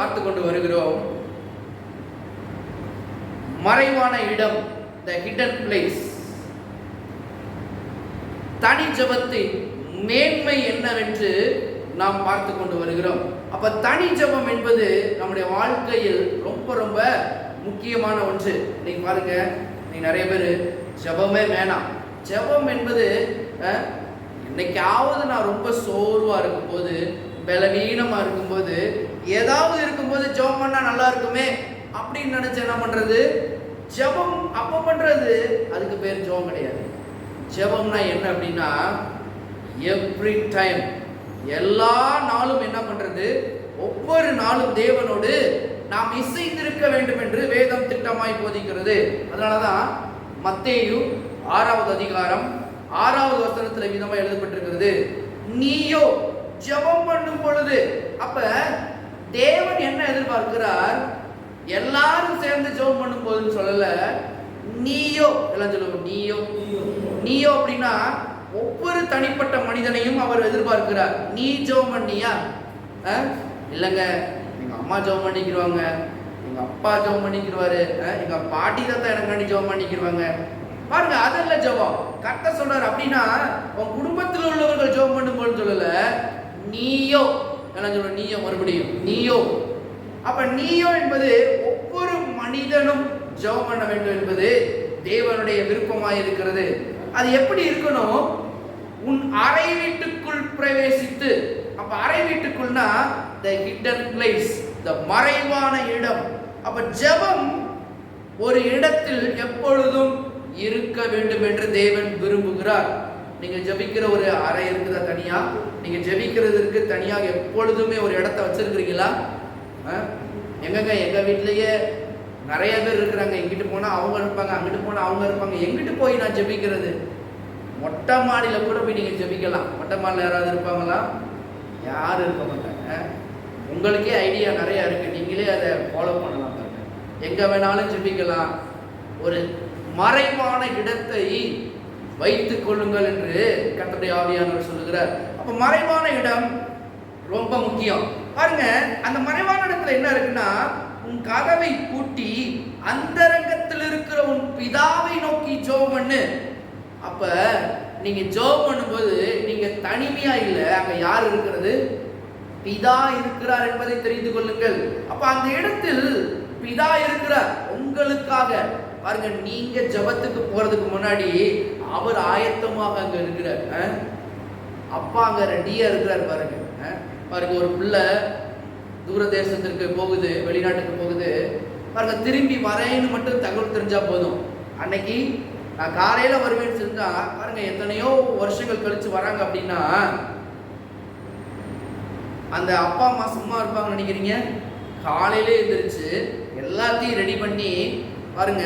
பார்த்து கொண்டு வருகிறோம். மறைவான இடம், the hidden place. தனி ஜெபத்தின் மேன்மை என்னவென்று நாம் பார்த்து கொண்டு வருகிறோம். அப்ப தனி ஜெபம் என்பது நம்முடைய வாழ்க்கையில் ரொம்ப ரொம்ப முக்கியமான ஒன்று. நீங்க பாருங்க, நீங்க நிறைய பேர் ஜெபமே வேணாம், ஜெபம் என்பது இன்னைக்காவது நான் ரொம்ப சோர்வா இருக்கும்போது, பலவீனமா இருக்கும்போது, ஏதாவது இருக்கும்போது ஜெபம் பண்ணா நல்லா இருக்குமே அப்படின்னு நினைச்சு என்ன பண்றது, ஜெபம் அப்ப பண்றது. அதுக்கு பேர் ஜெபம் கிடையாது. ஜெபம்னா என்ன அப்படின்னா, எவ்ரி டைம், எல்லா நாளும் என்ன பண்றது, ஒவ்வொரு நாளும் தேவனோடு நாம் இசைந்திருக்க வேண்டும் என்று வேதம் திட்டமாய் போதிக்கிறது. அதனாலதான் மத்தேயு 6வது அதிகாரம் 6வது வசனத்துல விதமா எழுதப்பட்டிருக்கிறது, நீயோ ஜெபம் பண்ணும் பொழுது. அப்ப தேவன் என்ன எதிர்பார்க்கிறார், எல்லாரும் சேர்ந்து ஜெபம் பண்ணும் போதுன்னு சொல்லல, நீயோ, எல்லாம் சொல்லுவோம் நீயோ. நீயோ அப்படின்னா ஒவ்வொரு தனிப்பட்ட மனிதனையும் அவர் எதிர்பார்க்கிறார். நீ ஜெபம் பண்ணியா? இல்லைங்க, எங்க அம்மா ஜெபம் பண்ணிக்கிடுவாங்க, எங்க அப்பா ஜெபம் பண்ணிக்கிடுவாரு, எங்க பாட்டி தான் எனக்காண்டி ஜெபம் பண்ணிக்கிடுவாங்க. பாருங்க, அதெல்லாம் ஜெபம். கரெக்டா சொல்றாரு. அப்படின்னா உன் குடும்பத்தில் உள்ளவர்கள் ஜெபம் பண்ணும்போது சொல்லல, நீயோ, எல்லாம் சொல்லுவோம் நீயோ, மறுபடியும் நீயோ. அப்ப நீயோ என்பது ஒவ்வொரு மனிதனும் ஜெபம் பண்ண வேண்டும் என்பது தேவனுடைய விருப்பமாய் இருக்கிறது. அது எப்படி இருக்கணும், உன் அறை வீட்டுக்குள் பிரவேசித்து. அப்ப அறை வீட்டுக்குள்னா the hidden place, the மறைவான இடம். அப்ப ஜெபம் ஒரு இடத்தில் எப்பொழுதும் இருக்க வேண்டும் என்று தேவன் விரும்புகிறார். நீங்க ஜெபிக்கிற ஒரு அறை இருக்குதா தனியா? நீங்க ஜெபிக்கிறதுக்கு தனியாக எப்பொழுதுமே ஒரு இடத்தை வச்சிருக்கிறீங்களா? எங்கங்க, எங்க வீட்லயே நிறைய பேர் இருக்கிறாங்க. எங்கிட்டு போனா அவங்க இருப்பாங்க, அங்கிட்டு போனா அவங்க இருப்பாங்க. எங்கிட்டு போய் நான் ஜெபிக்கிறது? மொட்டை மாடியில கூட போய் நீங்க ஜெபிக்கலாம். மொட்டை மாடியில் யாராவது இருப்பாங்களா? யாரும் இருக்க மாட்டாங்க. உங்களுக்கே ஐடியா நிறைய இருக்கு, நீங்களே அதை ஃபாலோ பண்ணலாம். எங்க வேணாலும் ஜெபிக்கலாம். ஒரு மறைவான இடத்தை வைத்துக் கொள்ளுங்கள் என்று கர்த்தருடைய ஆவியானவர் சொல்லுகிறார். அப்ப மறைவான இடம் ரொம்ப முக்கியம். பாருங்க, அந்த மறைவான இடத்துல என்ன இருக்குன்னா, உன் கதவை பூட்டி அந்தரங்கத்தில் இருக்கிற உன் பிதாவை நோக்கி ஜெபம் பண்ணு. அப்ப நீங்க ஜெபம் பண்ணும்போது நீங்க தனிமையா இல்ல, அங்க யார் இருக்கிறது? பிதா இருக்கிறார் என்பதை தெரிந்து கொள்ளுங்கள். அப்ப அந்த இடத்தில் பிதா இருக்கிறார் உங்களுக்காக. பாருங்க, நீங்க ஜெபத்துக்கு போறதுக்கு முன்னாடி அவர் ஆயத்தமாக அங்க இருக்கிறார். அப்பா அங்க ரெடியா இருக்கிறார். பாருங்க பாருங்க, ஒரு பிள்ளை தூர தேசத்திற்கு போகுது, வெளிநாட்டுக்கு போகுது. பாருங்க, திரும்பி வரேன்னு மட்டும் தகவல் தெரிஞ்சா போதும். அன்னைக்கு நான் காலையில வருவேன்னு செஞ்சா பாருங்க, எத்தனையோ வருஷங்கள் கழிச்சு வராங்க அப்படின்னா அந்த அப்பா அம்மா சும்மா இருப்பாங்கன்னு நினைக்கிறீங்க? காலையிலே எழுந்திரிச்சு எல்லாத்தையும் ரெடி பண்ணி பாருங்க,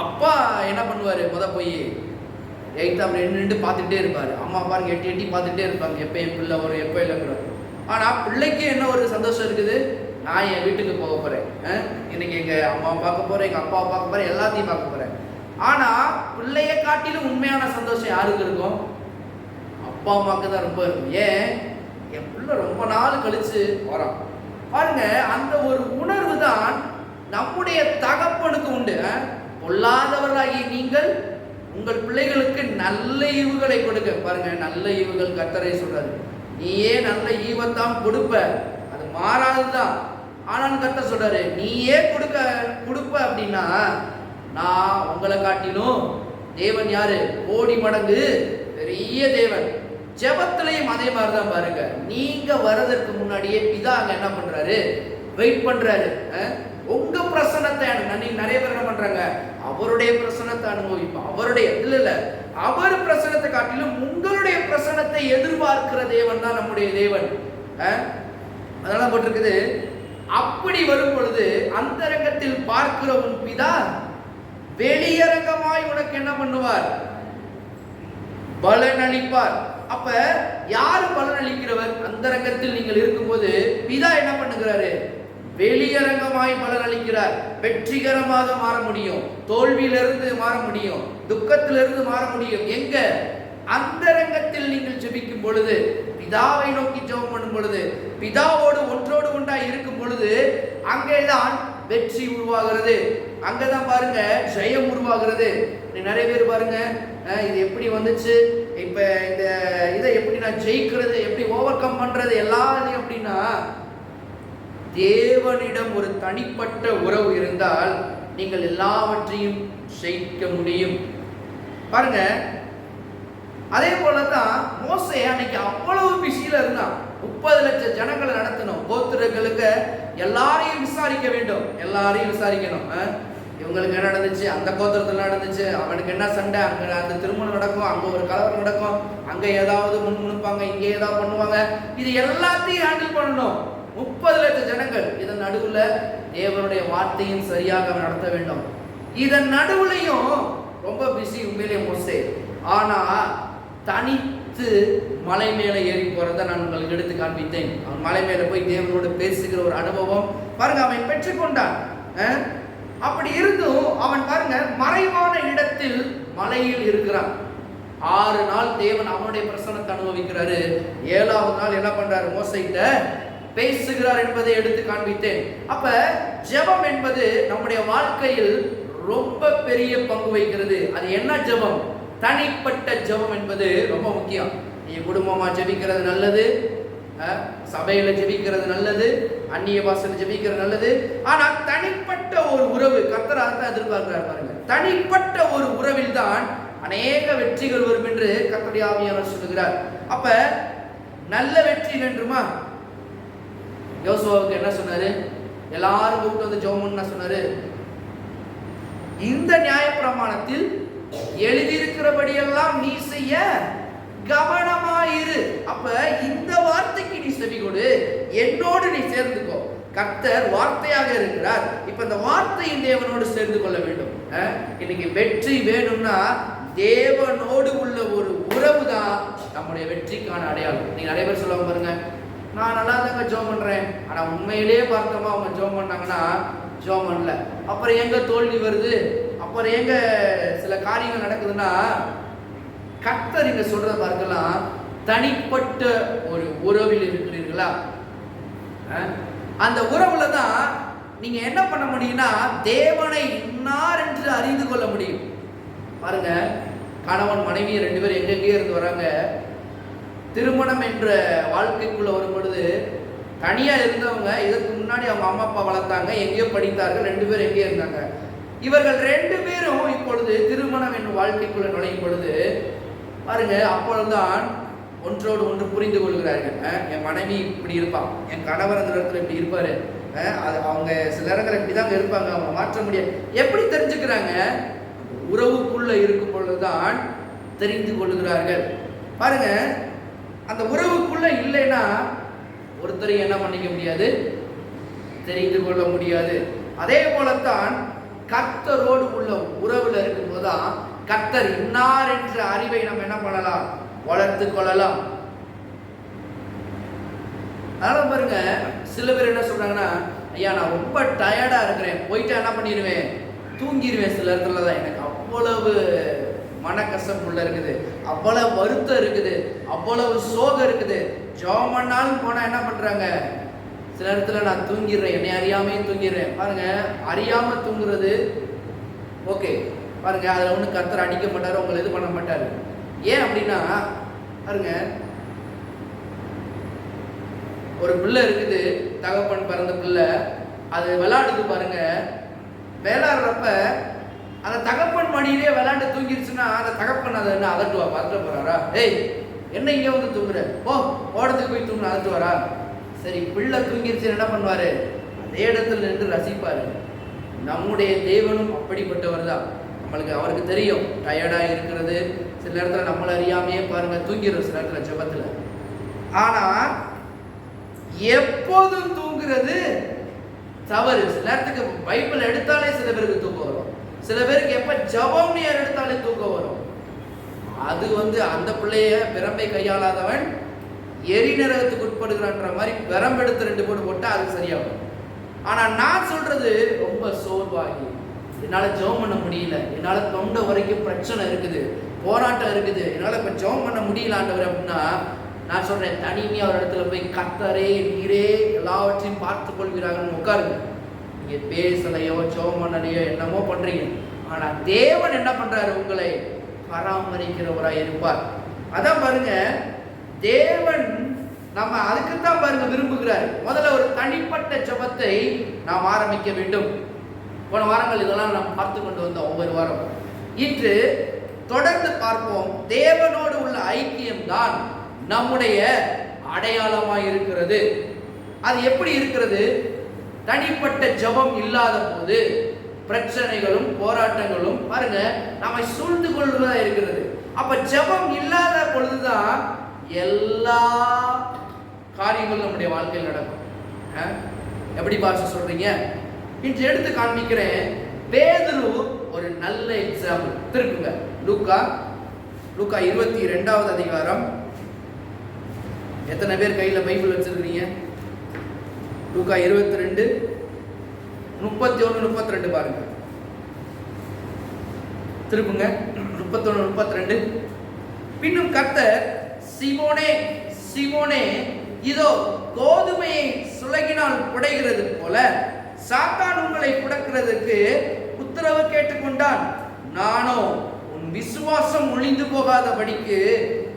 அப்பா என்ன பண்ணுவாரு, போய் எயித்தாப்புல நின்று பார்த்துட்டே இருப்பாரு. அம்மா பாருங்க எட்டி எட்டி பார்த்துட்டே இருப்பாங்க, எப்போ என் பிள்ளை வரும், எப்போ இல்லைங்கிறாரு. ஆனா பிள்ளைக்கு என்ன ஒரு சந்தோஷம் இருக்குது, நான் என் வீட்டுக்கு போக போறேன், இன்னைக்கு எங்க அம்மாவை பார்க்க போறேன், எங்க அப்பாவை பார்க்க போறேன், எல்லாத்தையும் பார்க்க போறேன். ஆனா பிள்ளைய காட்டிலும் உண்மையான சந்தோஷம் யாருக்கு இருக்கும்? அப்பா அம்மாவுக்கு தான் ரொம்ப இருக்கும். ஏன், என் பிள்ளை ரொம்ப நாள் கழிச்சு வரான். பாருங்க, அந்த ஒரு உணர்வு தான் நம்முடைய தகப்பனுக்கு உண்டு. பொல்லாதவர்களாகிய நீங்கள் உங்கள் பிள்ளைகளுக்கு நல்ல ஈவுகளை கொடுக்க. பாருங்க, நல்ல ஈவுகள் கர்த்தரே சொல்றாரு. நீயே நல்ல ஈவத்தான் கொடுப்ப, அது மாறாதுதான். ஆனால் கர்த்தர் சொல்றாரு, நீயே கொடுப்ப அப்படின்னா நான் உங்களை காட்டிலும் தேவன் யாரு? கோடி மடங்கு பெரிய தேவன். ஜெபத்திலையும் அதே மாதிரிதான். பாருங்க, நீங்க வர்றதற்கு முன்னாடியே பிதா அங்க என்ன பண்றாரு? வெயிட் பண்றாரு. உங்க பிரசன்னத்தை நிறைய பேர் என்ன பண்றாங்க, அவருடைய பிரசன்னத்தை அனுபவிப்போம். அவருடைய இல்ல அவர் பிரசன்னத்தை காட்டிலும் உங்களுடைய பிரசன்னத்தை எதிர்பார்க்கிற தேவன் தான் நம்முடைய தேவன். அதெல்லாம் போட்டிருக்குது. அப்படி வரும் பொழுது அந்தரங்கத்தில் பார்க்கிற உன் பிதா வெளியரங்கமாய் உனக்கு என்ன பண்ணுவார்? பலன் அளிப்பார். அப்ப யாரு பலன் அளிக்கிறவர்? அந்தரங்கத்தில் நீங்கள் இருக்கும்போது பிதா என்ன பண்ணுகிறாரு? வெளியரங்கமாய் பலன் அளிக்கிறார். வெற்றிகரமாக மாற முடியும், தோல்வியிலிருந்து மாற முடியும், துக்கத்திலிருந்து மாற முடியும். எங்க? அந்தரங்கத்தில் நீங்கள் ஜெபிக்கும் பொழுது, பிதாவை நோக்கி ஜெபம் பண்ணும் பொழுது, பிதாவோடு ஒன்றோடு ஒன்றாய் இருக்கும் பொழுது அங்கேதான் வெற்றி உருவாகிறது. அங்கதான் பாருங்க ஜெயம் உருவாகிறது. நிறைய பேர் பாருங்க, இது எப்படி வந்துச்சு, இப்ப இந்த இதை எப்படி நான் ஜெயிக்கிறது, எப்படி ஓவர் கம் பண்றது எல்லாத்தையும் அப்படின்னா, தேவனிடம் ஒரு தனிப்பட்ட உறவு இருந்தால் நீங்கள் எல்லாவற்றையும் ஜெயிக்க முடியும். பாருங்க, அதே போலதான் மோசே அன்னைக்கு அவ்வளவு பிஸியில இருந்தான். 30 லட்சம் ஜனங்களை நடத்தணும், கோத்திரங்களுக்கு எல்லாரையும் விசாரிக்க வேண்டும், எல்லாரையும் விசாரிக்கணும். இவங்களுக்கு என்ன நடந்துச்சு, அந்த கோத்திரத்தில் நடந்துச்சு, அவனுக்கு என்ன சண்டை, அங்க அந்த திருமணம் நடக்கும், அங்க ஒரு கலவரம் நடக்கும், அங்க ஏதாவது முன்முணுப்பாங்க, இங்க ஏதாவது பண்ணுவாங்க, இது எல்லாத்தையும் ஹேண்டில் பண்ணணும். 30 லட்சம் ஜனங்கள், இதன் நடுவுல தேவனுடைய வார்த்தையும் சரியாக நடத்த வேண்டும். இதன் நடுவுலையும் ரொம்ப பிஸி உண்மையிலே மோசே. ஆனா தனித்து மலை மேலே ஏறி போறதை நான் உங்களுக்கு எடுத்து காண்பித்தேன். அவன் மலை மேலே போய் தேவனோடு பேசுகிற ஒரு அனுபவம் பாருங்க அவன் பெற்றுக்கொண்டான். அப்படி இருந்தும் அவன் பாருங்க மறைவான இடத்தில் மலையில் இருக்கிறான். 6 நாள் தேவன் அவனுடைய பிரசன்னத்தை அனுபவிக்கிறாரு. 7ஆவது நாள் என்ன பண்றாரு, மோசைகிட்ட பேசுகிறார் என்பதை எடுத்து காண்பித்தேன். அப்ப ஜெபம் என்பது நம்முடைய வாழ்க்கையில் ரொம்ப பெரிய பங்கு வகிக்கிறது. அது என்ன ஜெபம்? தனிப்பட்ட ஜெபம் என்பது ரொம்ப முக்கியம். நீ குடும்பமா ஜெபிக்கிறது நல்லது, சபையில ஜெபிக்கிறது நல்லது, அந்நிய பாஷையில ஜெபிக்கிறது நல்லது. ஆனா தனிப்பட்ட ஒரு உறவு கர்த்தர் அதான் எதிர்பார்க்கிறார். பாருங்க, தனிப்பட்ட ஒரு உறவில் தான் அநேக வெற்றிகள் வரும் என்று கர்த்தருடைய ஆவியானவர் சொல்லுகிறார். அப்ப நல்ல வெற்றி வேண்டுமா? யோசுவாவுக்கு என்ன சொன்னாரு? எல்லாரும் கூப்பிட்டு வந்து ஜெபம் பண்ண சொன்னாரு. இந்த நியாயப்பிரமாணத்தில் எழுதியிருக்கிறபடியெல்லாம் நீ செய்ய கவனமாயிரு. அப்ப இந்த வார்த்தைக்கு நீ செவி கொடு, என்னோடு நீ சேர்ந்துக்கோ. கர்த்தர் வார்த்தையாக இருக்கிறார். இப்ப இந்த வார்த்தையின் தேவனோடு சேர்ந்து கொள்ள வேண்டும். இன்னைக்கு வெற்றி வேணும்னா தேவனோடு உள்ள ஒரு உறவு தான் நம்முடைய வெற்றிக்கான அடையாளம். நீங்க நிறைய பேர் சொல்லுவாங்க பாருங்க, நான் நல்லா தாங்க ஜெபம் பண்றேன், ஆனா உண்மையிலேயே பார்த்தோமா அவங்க ஜெபம் பண்ணாங்கன்னா ஜெபம் பண்ணல. அப்புறம் எங்க தோல்வி வருது, அப்புறம் எங்க சில காரியங்கள் நடக்குதுன்னா, கர்த்தர் இங்க சொல்றத பார்க்கலாம், தனிப்பட்ட ஒரு உறவில் இருக்கிறீர்களா? அந்த உறவுல தான் நீங்க என்ன பண்ண முடியும்னா தேவனை இன்னார் என்று அறிந்து கொள்ள முடியும். பாருங்க, கணவன் மனைவி 2 பேரும் எங்கெங்கே இருந்து வராங்க. திருமணம் என்ற வாழ்க்கைக்குள்ள வரும் பொழுது தனியா இருந்தவங்க இதற்கு முன்னாடி அவங்க அம்மா அப்பா வளர்த்தாங்க, எங்கேயோ படித்தார்கள், 2 பேரும் எங்கேயோ இருந்தாங்க. இவர்கள் 2 பேரும் இப்பொழுது திருமணம் என்னும் வாழ்க்கைக்குள்ள நுழையும் பொழுது பாருங்க, அப்பொழுதுதான் ஒன்றோடு ஒன்று புரிந்து கொள்கிறார்கள். என் மனைவி இப்படி இருப்பான், என் கணவர் அந்த இடத்துல இப்படி இருப்பாரு, அது அவங்க சில இடங்கள் இப்படிதாங்க இருப்பாங்க, அவங்க மாற்ற முடியாது. எப்படி தெரிஞ்சுக்கிறாங்க? உறவுக்குள்ள இருக்கும் பொழுதுதான் தெரிந்து கொள்கிறார்கள். பாருங்க, அந்த உறவுக்குள்ள இல்லைன்னா ஒருத்தரை என்ன பண்ணிக்க முடியாது, தெரிந்து கொள்ள முடியாது. அதே போலத்தான் கர்த்தரோடு உள்ள உறவுல இருக்கும் போதுதான் கர்த்தர் இன்னார் என்ற அறிவை நம்ம என்ன பண்ணலாம், வளர்த்து கொள்ளலாம். அதனால பாருங்க, சில பேர் என்ன சொல்றாங்கன்னா, ஐயா நான் ரொம்ப டயர்டா இருக்கிறேன், போயிட்டு என்ன பண்ணிடுவேன், தூங்கிடுவேன். சில இடத்துல தான் எனக்கு அவ்வளவு மனக்கசப்புள்ள இருக்குது, அவ்வளவு வருத்தம் இருக்குது, அவ்வளவு சோகம் இருக்குது. ஜெபம் பண்ணாலும் போனா என்ன பண்றாங்க, சில இடத்துல நான் தூங்கிடுறேன், என்னை அறியாமே தூங்கிடுறேன். பாருங்க, அறியாம தூங்குறது ஓகே, பாருங்க அதுல ஒண்ணு கர்த்தர் அடிக்க மாட்டாரு, உங்களை இது பண்ண மாட்டாரு. ஏன் அப்படின்னா பாருங்க, ஒரு பிள்ளை இருக்குது, தகப்பன் பிறந்த பிள்ளை, அது விளையாடுது. பாருங்க, விளையாடுறப்ப அந்த தகப்பன் மடியிலே விளையாண்டு தூங்கிருச்சுன்னா அந்த தகப்பன் அதை என்ன அதட்டுவா, பார்த்துட்டு போறாரா? ஏய் என்ன இங்கே வந்து தூங்குற, ஓ ஓடத்துக்கு போய் தூங்க, அதட்டுவாரா? சரி, பிள்ளை தூங்கிருச்சு என்ன பண்ணுவாரு, அதே இடத்துல நின்று ரசிப்பாரு. நம்முடைய தேவனும் அப்படிப்பட்டவர் தான். நம்மளுக்கு அவருக்கு தெரியும் டயர்டா இருக்கிறது, சில நேரத்தில் நம்மளை அறியாமையே பாருங்க தூங்கிடும், சில நேரத்தில் ஜெபத்துல. ஆனா எப்போதும் தூங்குறது தவறு. சில நேரத்துக்கு பைபிள் எடுத்தாலே சில பேருக்கு தூக்கம் வரும், சில பேருக்கு எப்ப ஜெபம் எடுத்தாலே தூக்கம் வரும். அது அந்த பிள்ளைய பிரம்பை கையாளாதவன் எரிநரகத்துக்கு உட்படுகிறான்ற மாதிரி பிரம்பெடுத்து 2 போட்டு போட்டா அது சரியாகும். ஆனா நான் சொல்றது ரொம்ப சோர்வாகி என்னால ஜெபம் பண்ண முடியல, என்னால தொண்டை வரைக்கும் பிரச்சனை இருக்குது, போராட்டம் இருக்குது, என்னால இப்ப ஜெபம் பண்ண முடியல ஆண்டவர் அப்படின்னா, நான் சொல்றேன், தனிமையா ஒரு இடத்துல போய் கர்த்தரே நீரே எல்லாவற்றையும் பார்த்துக் கொள்கிறாங்கன்னு உட்காருங்க. நீங்க பேசலையோ ஜெபம் பண்ணலையோ என்னமோ பண்றீங்க, ஆனா தேவன் என்ன பண்றாரு? உங்களை பராமரிக்கிறவராய் இருப்பார். அதான் பாருங்க, தேவன் நம்ம அதுக்குத்தான் பாருங்க விரும்புகிறார். முதல்ல ஒரு தனிப்பட்ட ஜெபத்தை நாம் ஆரம்பிக்க வேண்டும். போன வாரங்கள் இதெல்லாம் நாம் பார்த்து கொண்டு வந்தோம் ஒவ்வொரு வாரம். இன்று தொடர்ந்து பார்ப்போம். தேவனோடு உள்ள ஐக்கியம் தான் நம்முடைய அடையாளமாய் இருக்கிறது. அது எப்படி இருக்கிறது? தனிப்பட்ட ஜெபம் இல்லாத போது பிரச்சனைகளும் போராட்டங்களும் பாருங்க நம்மை சூழ்ந்து கொள்வதா இருக்கிறது. அப்ப ஜெபம் இல்லாத பொழுதுதான் எல்லா காரியங்களும் நம்முடைய வாழ்க்கையில் நடக்கும். எப்படி பாஷ சொல்றீங்க? இன்று எடுத்து காண்பிக்கிறேன். பேதுரு ஒரு நல்ல எக்ஸாம்பிள். திருக்குங்க லூக்கா 22வது அதிகாரம். எத்தனை பேர் கையில பைபிள் வச்சிருக்கீங்க? லூக்கா 22 31 32 பாருங்க. திருப்புங்க 31 32. பின்னும் கர்த்தர், சீமோனே சீமோனே, இதோ கோதுமையை சுலகினால் புடைகிறது போல சாத்தான் உங்களை புடக்கிறதுக்கு உத்தரவு கேட்டுக்கொண்டான். நானோ உன் விசுவாசம் ஒழிந்து போகாதபடிக்கு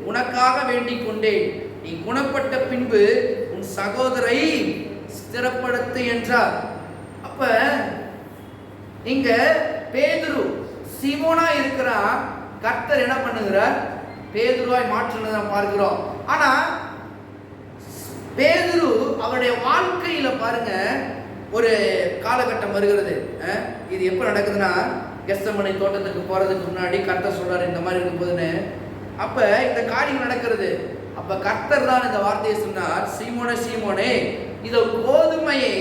உனக்காக வேண்டிக் கொண்டேன். நீ குணப்பட்ட பின்பு உன் சகோதரை ஸ்திரப்படுத்து என்றார். அப்ப இங்க பேதுரு சீமோனா இருக்கிறான். கர்த்தர் என்ன பண்ணுகிறார்? பேதுருவாய் மாற்றினதை பார்க்கிறோம். ஆனா பேதுரு அவருடைய வாழ்க்கையில பாருங்க ஒரு காலகட்டம் வருகிறது. இது எப்ப நடக்குதுன்னா, கெத்செமனே தோட்டத்துக்கு போறதுக்கு முன்னாடி கர்த்தர் சொல்றாரு இந்த மாதிரி இருக்கும் போதுன்னு. அப்ப இந்த காரியம் நடக்கிறது. அப்ப கர்த்தர் தான் இந்த வார்த்தையை சொன்னார், சீமோனே சீமோனே, இதோ கோதுமையை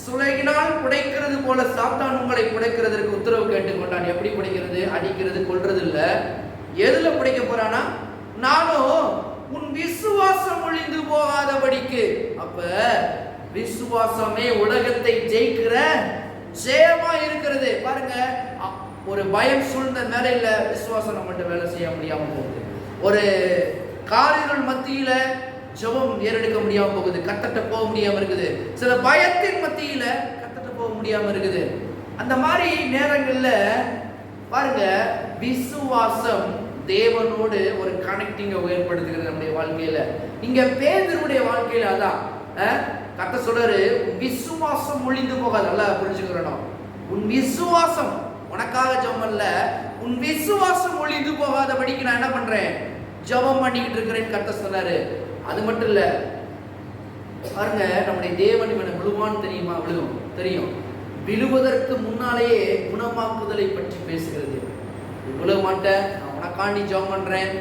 சுலகினால் புடைக்கிறது போல சாத்தான் உங்களை புடைக்கிறதற்கு உத்தரவு கேட்டுக்கொண்டான். எப்படி புடைக்கிறது? அடிக்கிறது, கொல்றது இல்ல. எதுல புடைக்க போறானா? நானும் உன் விசுவாசம் ஒழிந்து போகாதபடிக்கு. அப்ப விசுவாசமே உலகத்தை ஜெயிக்கிற ஜெயமா இருக்கிறது. பாருங்க, ஒரு பயம் சூழ்ந்த நிலையில விசுவாசம் நம்மகிட்ட வேலை செய்ய முடியாம போகுது. ஒரு காரியங்கள் மத்தியில ஜெபம் ஏறெடுக்க முடியாம போகுது. கர்த்தர்ட்ட போக முடியாம இருக்குது. சில பயத்தின் மத்தியில கர்த்தர்ட்ட போக முடியாம இருக்குது. அந்த மாதிரி நேரங்கள்ல பாருங்க, விசுவாசம் தேவனோடு ஒரு கனெக்டிங்கை ஏற்படுத்துகிறது நம்முடைய வாழ்க்கையில. இங்க பேதுருடைய வாழ்க்கையில அதான் கர்த்தர் சொல்றாரு, விசுவாசம் ஒழிந்து போகாது. நல்லா புரிஞ்சுக்கிறோம். உன் விசுவாசம், உனக்காக ஜெபம் இல்ல, உன் விசுவாசம் ஒழிந்து போகாதபடிக்கு நான் என்ன பண்றேன்? ஜெபம் பண்ணிக்கிட்டு இருக்கிறேன்னு கர்த்தர் சொன்னாரு. அது மட்டும் இல்ல பாருங்க, நம்முடைய தேவன் இவனை விழுவான்னு தெரியுமா? தெரியும். விழுவதற்கு முன்னாலேயே குணமாக்குதலை பற்றி பேசுகிறது. விழுவ மாட்டேன், நான் உனக்காண்டி ஜெபம் பண்றேன்,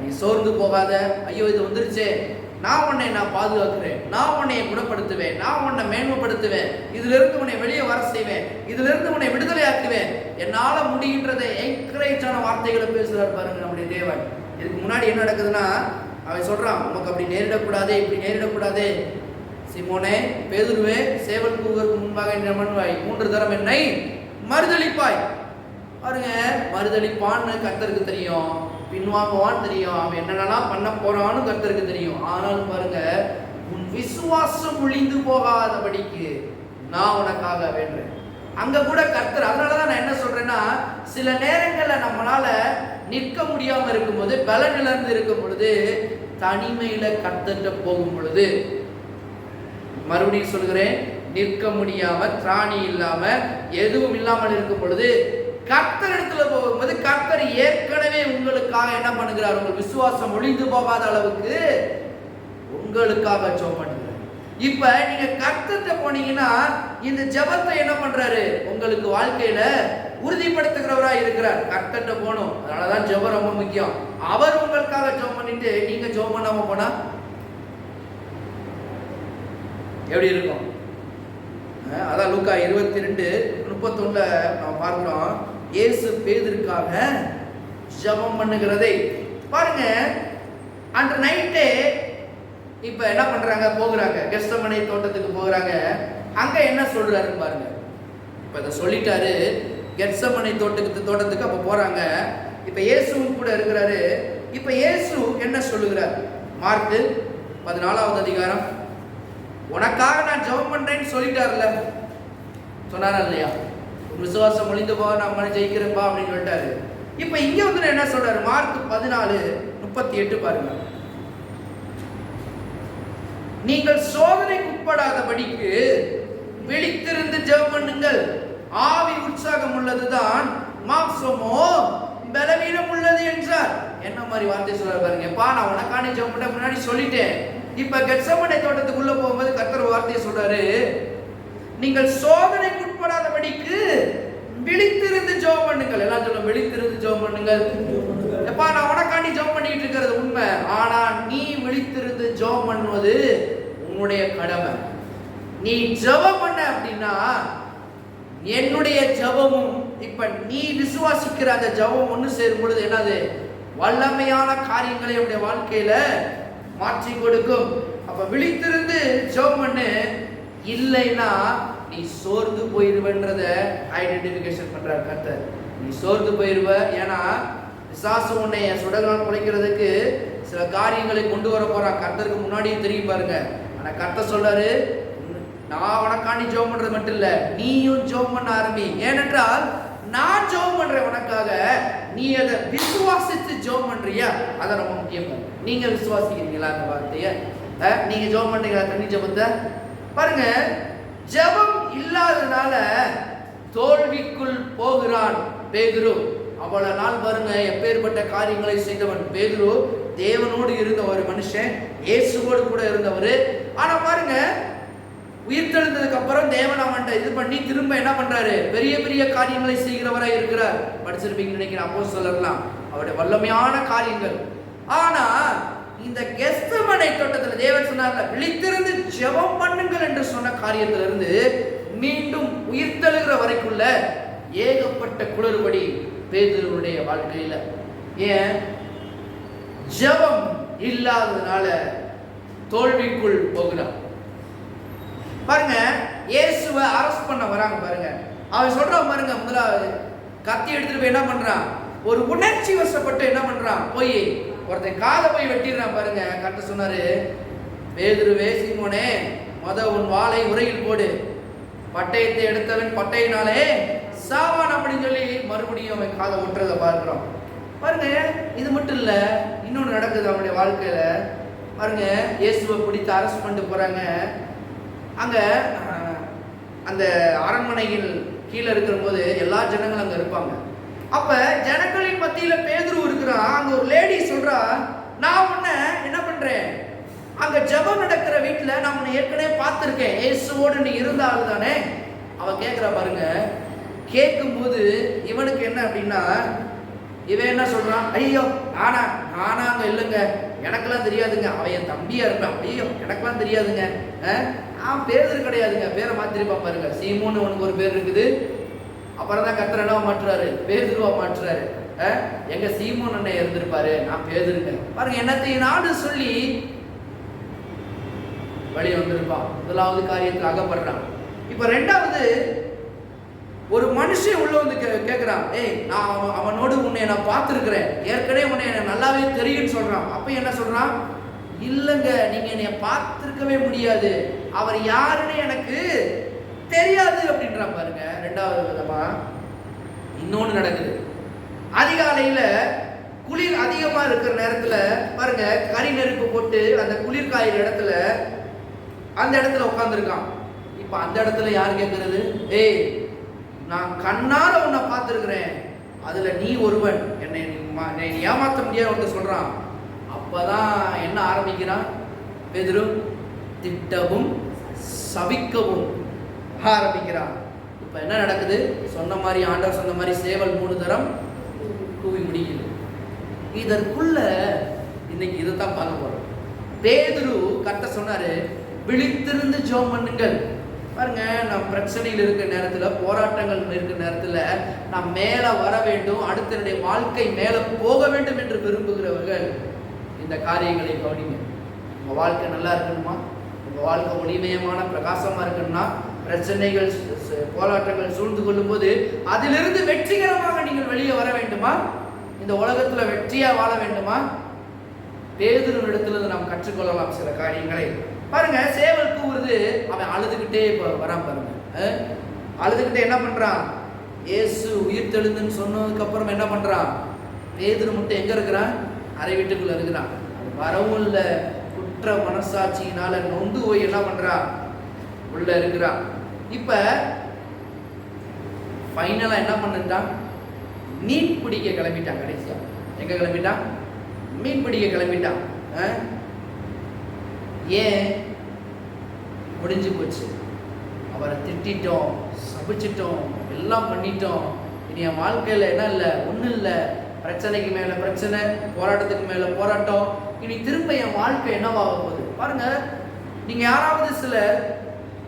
நீ சோர்ந்து போகாத, ஐயோ இது வந்துருச்சே, நான் உன்னை பாதுகாக்கிறேன், நான் உன்னை குணப்படுத்துவேன், நான் உன்னை மேன்மைப்படுத்துவேன், இதுல இருந்து உன்னை வெளியே வர செய்வேன், இதுல இருந்து உன்னை விடுதலை ஆக்குவேன், என்னால முடிகின்றதை என்கரேஜான வார்த்தைகளை பேசுறாரு பாருங்க நம்முடைய தேவன். இதுக்கு முன்னாடி என்ன நடக்குதுன்னா, அவன் சொல்றான், உனக்கு அப்படி நேரிடக்கூடாதே, இப்படி நேரிடக்கூடாதே, சீமோனே பேதுருவே, சேவல் கூவதற்கு முன்பாக என்ன பண்ணுவாய்? 3 தரம் என்னை மறுதளிப்பாய். பாருங்க, மறுதளிப்பான்னு கர்த்தருக்கு தெரியும், பின்வாங்குவான்னு தெரியும், அவன் என்னென்னலாம் பண்ண போறான்னு கர்த்தருக்கு தெரியும். ஆனாலும் பாருங்க, உன் விசுவாசம் ஒழிந்து போகாதபடிக்கு நான் உனக்காக வேண்டேன். அங்க கூட கர்த்தர், அதனாலதான் நான் என்ன சொல்றேன்னா, சில நேரங்கள்ல நம்மளால நிற்க முடியாம இருக்கும்போது, பலன் இழந்து இருக்கும் பொழுது, தனிமையில கர்த்தர்ட்ட போகும் பொழுது, மறுபடியும் சொல்கிறேன், நிற்க முடியாம, திராணி இல்லாம, எதுவும் இல்லாமல் இருக்கும் பொழுது கர்த்தர் இடத்துல போகும்போது, கர்த்தர் ஏற்கனவே உங்களுக்காக என்ன பண்ணுகிறார்? உங்கள் விசுவாசம் ஒழிந்து போகாத அளவுக்கு உங்களுக்காக ஜெபம் பண்ணுகிறார். இப்ப நீங்க கர்த்தர்ட்ட போனீங்கன்னா, இந்த ஜெபத்தை என்ன பண்றாரு? உங்களுக்கு வாழ்க்கையில உறுதிப்படுத்துகிறவரா இருக்கிறார். கர்த்தர்ட்ட போகணும். அதனாலதான் ஜெபம் ரொம்ப முக்கியம். அவர் உங்களுக்காக ஜெபம் பண்ணிட்டு நீங்க ஜெபம் பண்ணாம போனா எப்படி இருக்கும்? அதான் லூக்கா 22:31 நம்ம பார்க்கிறோம். இயேசு பேதுருக்காக ஜெபம் பண்ணுகிறதை பாருங்க. அன்று நைட்டே இப்ப என்ன பண்றாங்க? போகிறாங்க, கெத்செமனே தோட்டத்துக்கு போகிறாங்க. அங்க என்ன சொல்றாரு பாருங்க. இப்ப இதை சொல்லிட்டாரு, கெத்செமனே தோட்டத்துக்கு அப்ப போறாங்க. இப்ப இயேசுவும் கூட இருக்கிறாரு. இப்ப இயேசு என்ன சொல்லுகிறார்? மார்க்கு 14வது அதிகாரம். உனக்காக நான் ஜெபம் பண்றேன்னு சொல்லிட்டாருல்ல, சொன்னாரா இல்லையா? விசுவாசம் ஒளிந்து போக நான் ஜெயிக்கிறேன்ப்பா அப்படின்னு சொல்லிட்டாரு. இப்ப இங்க வந்து என்ன சொல்றாரு? மார்க் 14:38 பாருங்க. நீங்கள் சோதனைக்கு உட்படாதபடிக்கு விழித்திருந்து ஜெபம் பண்ணுங்கள். ஆவி உற்சாகம் உள்ளதுதான், மாம்சமோ பலவீனம் உள்ளது என்றார். என்ன மாதிரி வார்த்தை சொல்றாரு பாருங்க. நான் உனக்கான ஜெபம் பண்ண முன்னாடி சொல்லிட்டேன். இப்ப கெத்செமனே தோட்டத்துக்குள்ள போகும்போது கர்த்தர் வார்த்தையை சொல்றாரு, நீங்கள் சோதனைக்கு உட்படாதபடிக்கு விழித்திருந்து ஜெபம் பண்ணுங்கள். எல்லாம் சொல்லுங்க, விழித்திருந்து ஜெபம் பண்ணுங்கள். நான் உனக்காண்டி ஜெபம் பண்ணிட்டு இருக்கிறது உண்மை. ஆனா நீ விழித்திருந்து ஜெபம் பண்ணுவது உன்னுடைய கடமை. நீ ஜெபம் பண்ண அப்படின்னா என்னுடைய ஜெபமும் இப்ப நீ விசுவாசிக்கிற அந்த ஜெபம் ஒன்று சேரும் பொழுது என்னது? வல்லமையான காரியங்களை உடைய வாழ்க்கையில மாற்றி கொடுக்கும். அப்ப விழித்திருந்து ஜெபம் பண்ணு. இல்லைன்னா நீ சோர்ந்து போயிருவன்றத ஐடென்டிஃபிகேஷன் பண்றார் கர்த்தர். நீ சோர்ந்து போயிருவ. ஏன்னா பிசாசு உன்னை சுடகால் குலைக்கிறதுக்கு சில காரியங்களை கொண்டு வர போறான். கர்த்தருக்கு முன்னாடியே தெரியும் பாருங்க. ஆனா கர்த்தர் சொல்றாரு, நான் உனக்காண்டி ஜெபம் பண்றது மட்டும் இல்ல, நீயும் ஜெபம் பண்ண ஆரம்பி. ஏனென்றால் நான் ஜெபம் பண்றேன் உனக்காக, நீ அதை விசுவாசித்து ஜெபம் பண்றியா? அதை ரொம்ப முக்கியம். நீங்க விசுவாசிக்கிறீங்களா அந்த வார்த்தைய? நீங்க ஜெபம் பண்றீங்களா? தண்ணி ஜெபத்தை பாருங்க. ஜெபம் இல்லாதனால தோல்விக்குள் போகிறான் பேதுரு. அவ்வளவு நாள் பாருங்க, எப்பேற்பட்ட காரியங்களை செய்தவன் பேதுரு. தேவனோடு இருந்த ஒரு மனுஷன், இயேசுவோடு கூட இருந்தவர். ஆனா பாருங்க, உயிர்த்தெழுந்ததுக்கு அப்புறம் தேவன் அவன்கிட்ட இது பண்ணி திரும்ப என்ன பண்றாரு? பெரிய பெரிய காரியங்களை செய்கிறவராய் இருக்கிறார். படிச்சிருப்பீங்கன்னு நினைக்கிறேன். அப்போஸ்தலர்லாம் அவருடைய வல்லமையான காரியங்கள். ஆனா இந்த கெத்செமனே தோட்டத்தில் தேவன் சொன்னார்ல, விழித்திருந்து ஜெபம் பண்ணுங்கள் என்று சொன்ன காரியத்திலிருந்து மீண்டும் உயிர்த்தெழுகிற வரைக்குள்ள ஏகப்பட்ட குளறுபடி பேதுருவுடைய வாழ்க்கையில. ஏன்? ஜெபம் இல்லாததுனால தோல்விக்குள் போகிறான். பாருங்க, இயேசுவை அரெஸ்ட் பண்ண வராங்க பாருங்க. அவன் சொல்றான் பாருங்க, முதலாவது கத்தி எடுத்துட்டு போய் என்ன பண்றான்? ஒரு உணர்ச்சி வசப்பட்டு என்ன பண்றான்? போய் ஒருத்தன் காதை போய் வெட்டிடுறான் பாருங்க. கர்த்தர் சொன்னாரு, பேதுருவே, சீமோனே, உன் வாளை உரையில் போடு, பட்டயத்தை எடுத்தவன் பட்டையினாலே சாவான் அப்படின்னு சொல்லி மறுபடியும் அவன் காதை ஒட்டுறதை பார்க்கிறோம் பாருங்க. இது மட்டும் இல்ல, இன்னொன்று நடக்குது அவனுடைய வாழ்க்கையில பாருங்க. இயேசுவை பிடித்து அரெஸ்ட் பண்ணிட்டு போறாங்க. அங்க அந்த அரண்மனையில் கீழே இருக்கிற போது எல்லா ஜனங்களும் அங்க இருப்பாங்க. அப்ப ஜனங்களின் மத்தியில பேதுரு இருக்கிறான். அங்க ஒரு லேடி சொல்றா, நான் உன்னை என்ன பண்றேன், அங்க ஜெபம் நடக்கிற வீட்டுல நான் உன்னை ஏற்கனவே பார்த்திருக்கேன், இயேசுவோடு நீ இருந்த ஆளு தானே? அவ கேட்கிறா பாருங்க. கேட்கும் போது இவனுக்கு என்ன அப்படின்னா, இவன் என்ன சொல்றான்? ஐயோ நானா அங்க இல்லைங்க, எனக்கெல்லாம் தெரியாதுங்க, அவன் என் தம்பியா இருப்பான். ஐயோ எனக்கெல்லாம் தெரியாதுங்க, பேரு கிடையாதுங்க, பேரை மாத்திருப்பா பாருங்க. சீமோன்னு உனக்கு ஒரு பேர் இருக்குது. அப்புறம் தான் கர்த்தர் என்ன மாற்றுறாரு? பேதுருவா மாற்றுறாரு. எங்க சீமோன் அண்ணன் இருந்திருப்பாரு, நான் பேதுருங்க பாருங்க. என்னத்தையும் நாடு சொல்லி வழி வந்திருப்பான். முதலாவது காரியத்துக்கு அகப்படுறான். இப்ப ரெண்டாவது, ஒரு மனுஷன் உள்ள வந்து கேட்கிறான், நான் அவனோடு உன்னை நான் பார்த்துருக்கிறேன், ஏற்கனவே உன்னை எனக்கு நல்லாவே தெரியும்னு சொல்றான். அப்ப என்ன சொல்றான்? இல்லைங்க, நீங்க என்னை பார்த்திருக்கவே முடியாது, அவர் யாருன்னு எனக்கு தெரியாது அப்படின்றான் பாருங்க. ரெண்டாவது விதமா இன்னொன்னு நடக்குது. அதிகாலையில குளிர் அதிகமா இருக்கிற நேரத்துல பாருங்க, கறி நெருப்பு போட்டு அந்த குளிர் காயிற இடத்துல அந்த இடத்துல உட்கார்ந்துருக்கான். இப்ப அந்த இடத்துல யார் கேட்கறது? நான் கண்ணார உன்னை பார்த்திருக்கிறேன், அதுல நீ ஒருவன், என்னை ஏமாற்ற முடியாது ஒருத்தர் சொல்றான். அப்பதான் என்ன ஆரம்பிக்கிறான் பேதுரு? திட்டவும் சபிக்கவும் ஆரம்பிக்கிறான். இப்ப என்ன நடக்குது? சொன்ன மாதிரி, ஆண்டவர் சொன்ன மாதிரி சேவல் 3 தரம் கூவி முடியுது. இதற்குள்ள இன்னைக்கு இதைத்தான் பார்க்க போறோம். பேதுரு கர்த்தர் சொன்னாரு, விழித்திருந்து ஜெபம் பண்ணுங்கள். பாருங்க, நம் பிரச்சனையில் இருக்கிற நேரத்துல, போராட்டங்கள் இருக்கிற நேரத்துல நாம் மேல வர வேண்டும், அடுத்தனுடைய வாழ்க்கை மேல போக வேண்டும் என்று விரும்புகிறவர்கள் இந்த காரியங்களை கவனிங்க. உங்க வாழ்க்கை நல்லா இருக்கணுமா? உங்க வாழ்க்கை ஒளிமயமான பிரகாசமா இருக்கணும்னா, பிரச்சனைகள் போராட்டங்கள் சூழ்ந்து கொள்ளும் போது அதிலிருந்து வெற்றிகரமாக நீங்கள் வெளியே வர வேண்டுமா? இந்த உலகத்துல வெற்றியா வாழ வேண்டுமா? பேதுருவிடத்திலிருந்து நாம் கற்றுக்கொள்ளலாம் சில காரியங்களை. பாருங்க, சேவல் கூவுறது, அவன் அழுதுகிட்டே வரான் பாருங்க. அழுதுகிட்டே என்ன பண்றான்? இயேசு உயிர் தெழுந்துன்னு சொன்னதுக்கு அப்புறம் என்ன பண்றான்? பேதுரு மட்டும் எங்க இருக்கிறான்? அறை வீட்டுக்குள்ள இருக்கிறான். வரவும் இல்ல, குற்ற மனசாட்சியினால நொந்து போய் என்ன பண்றான்? உள்ள இருக்கிறான். இப்ப ஃபைனலா என்ன பண்ணிட்டான்? மீன் பிடிக்க கிளம்பிட்டான். கடைசியா எங்க கிளம்பிட்டான்? மீன் பிடிக்க கிளம்பிட்டான். ஏன்? முடிஞ்சு போச்சு. அவரை திட்டோம், சபிச்சிட்டோம், எல்லாம் பண்ணிட்டோம். இனி என் வாழ்க்கையில் என்ன இல்லை? ஒன்றும் இல்லை. பிரச்சனைக்கு மேலே பிரச்சனை, போராட்டத்துக்கு மேலே போராட்டம். இனி திரும்ப என் வாழ்க்கை என்னவாக போகுது பாருங்க. நீங்கள் யாராவது சிலர்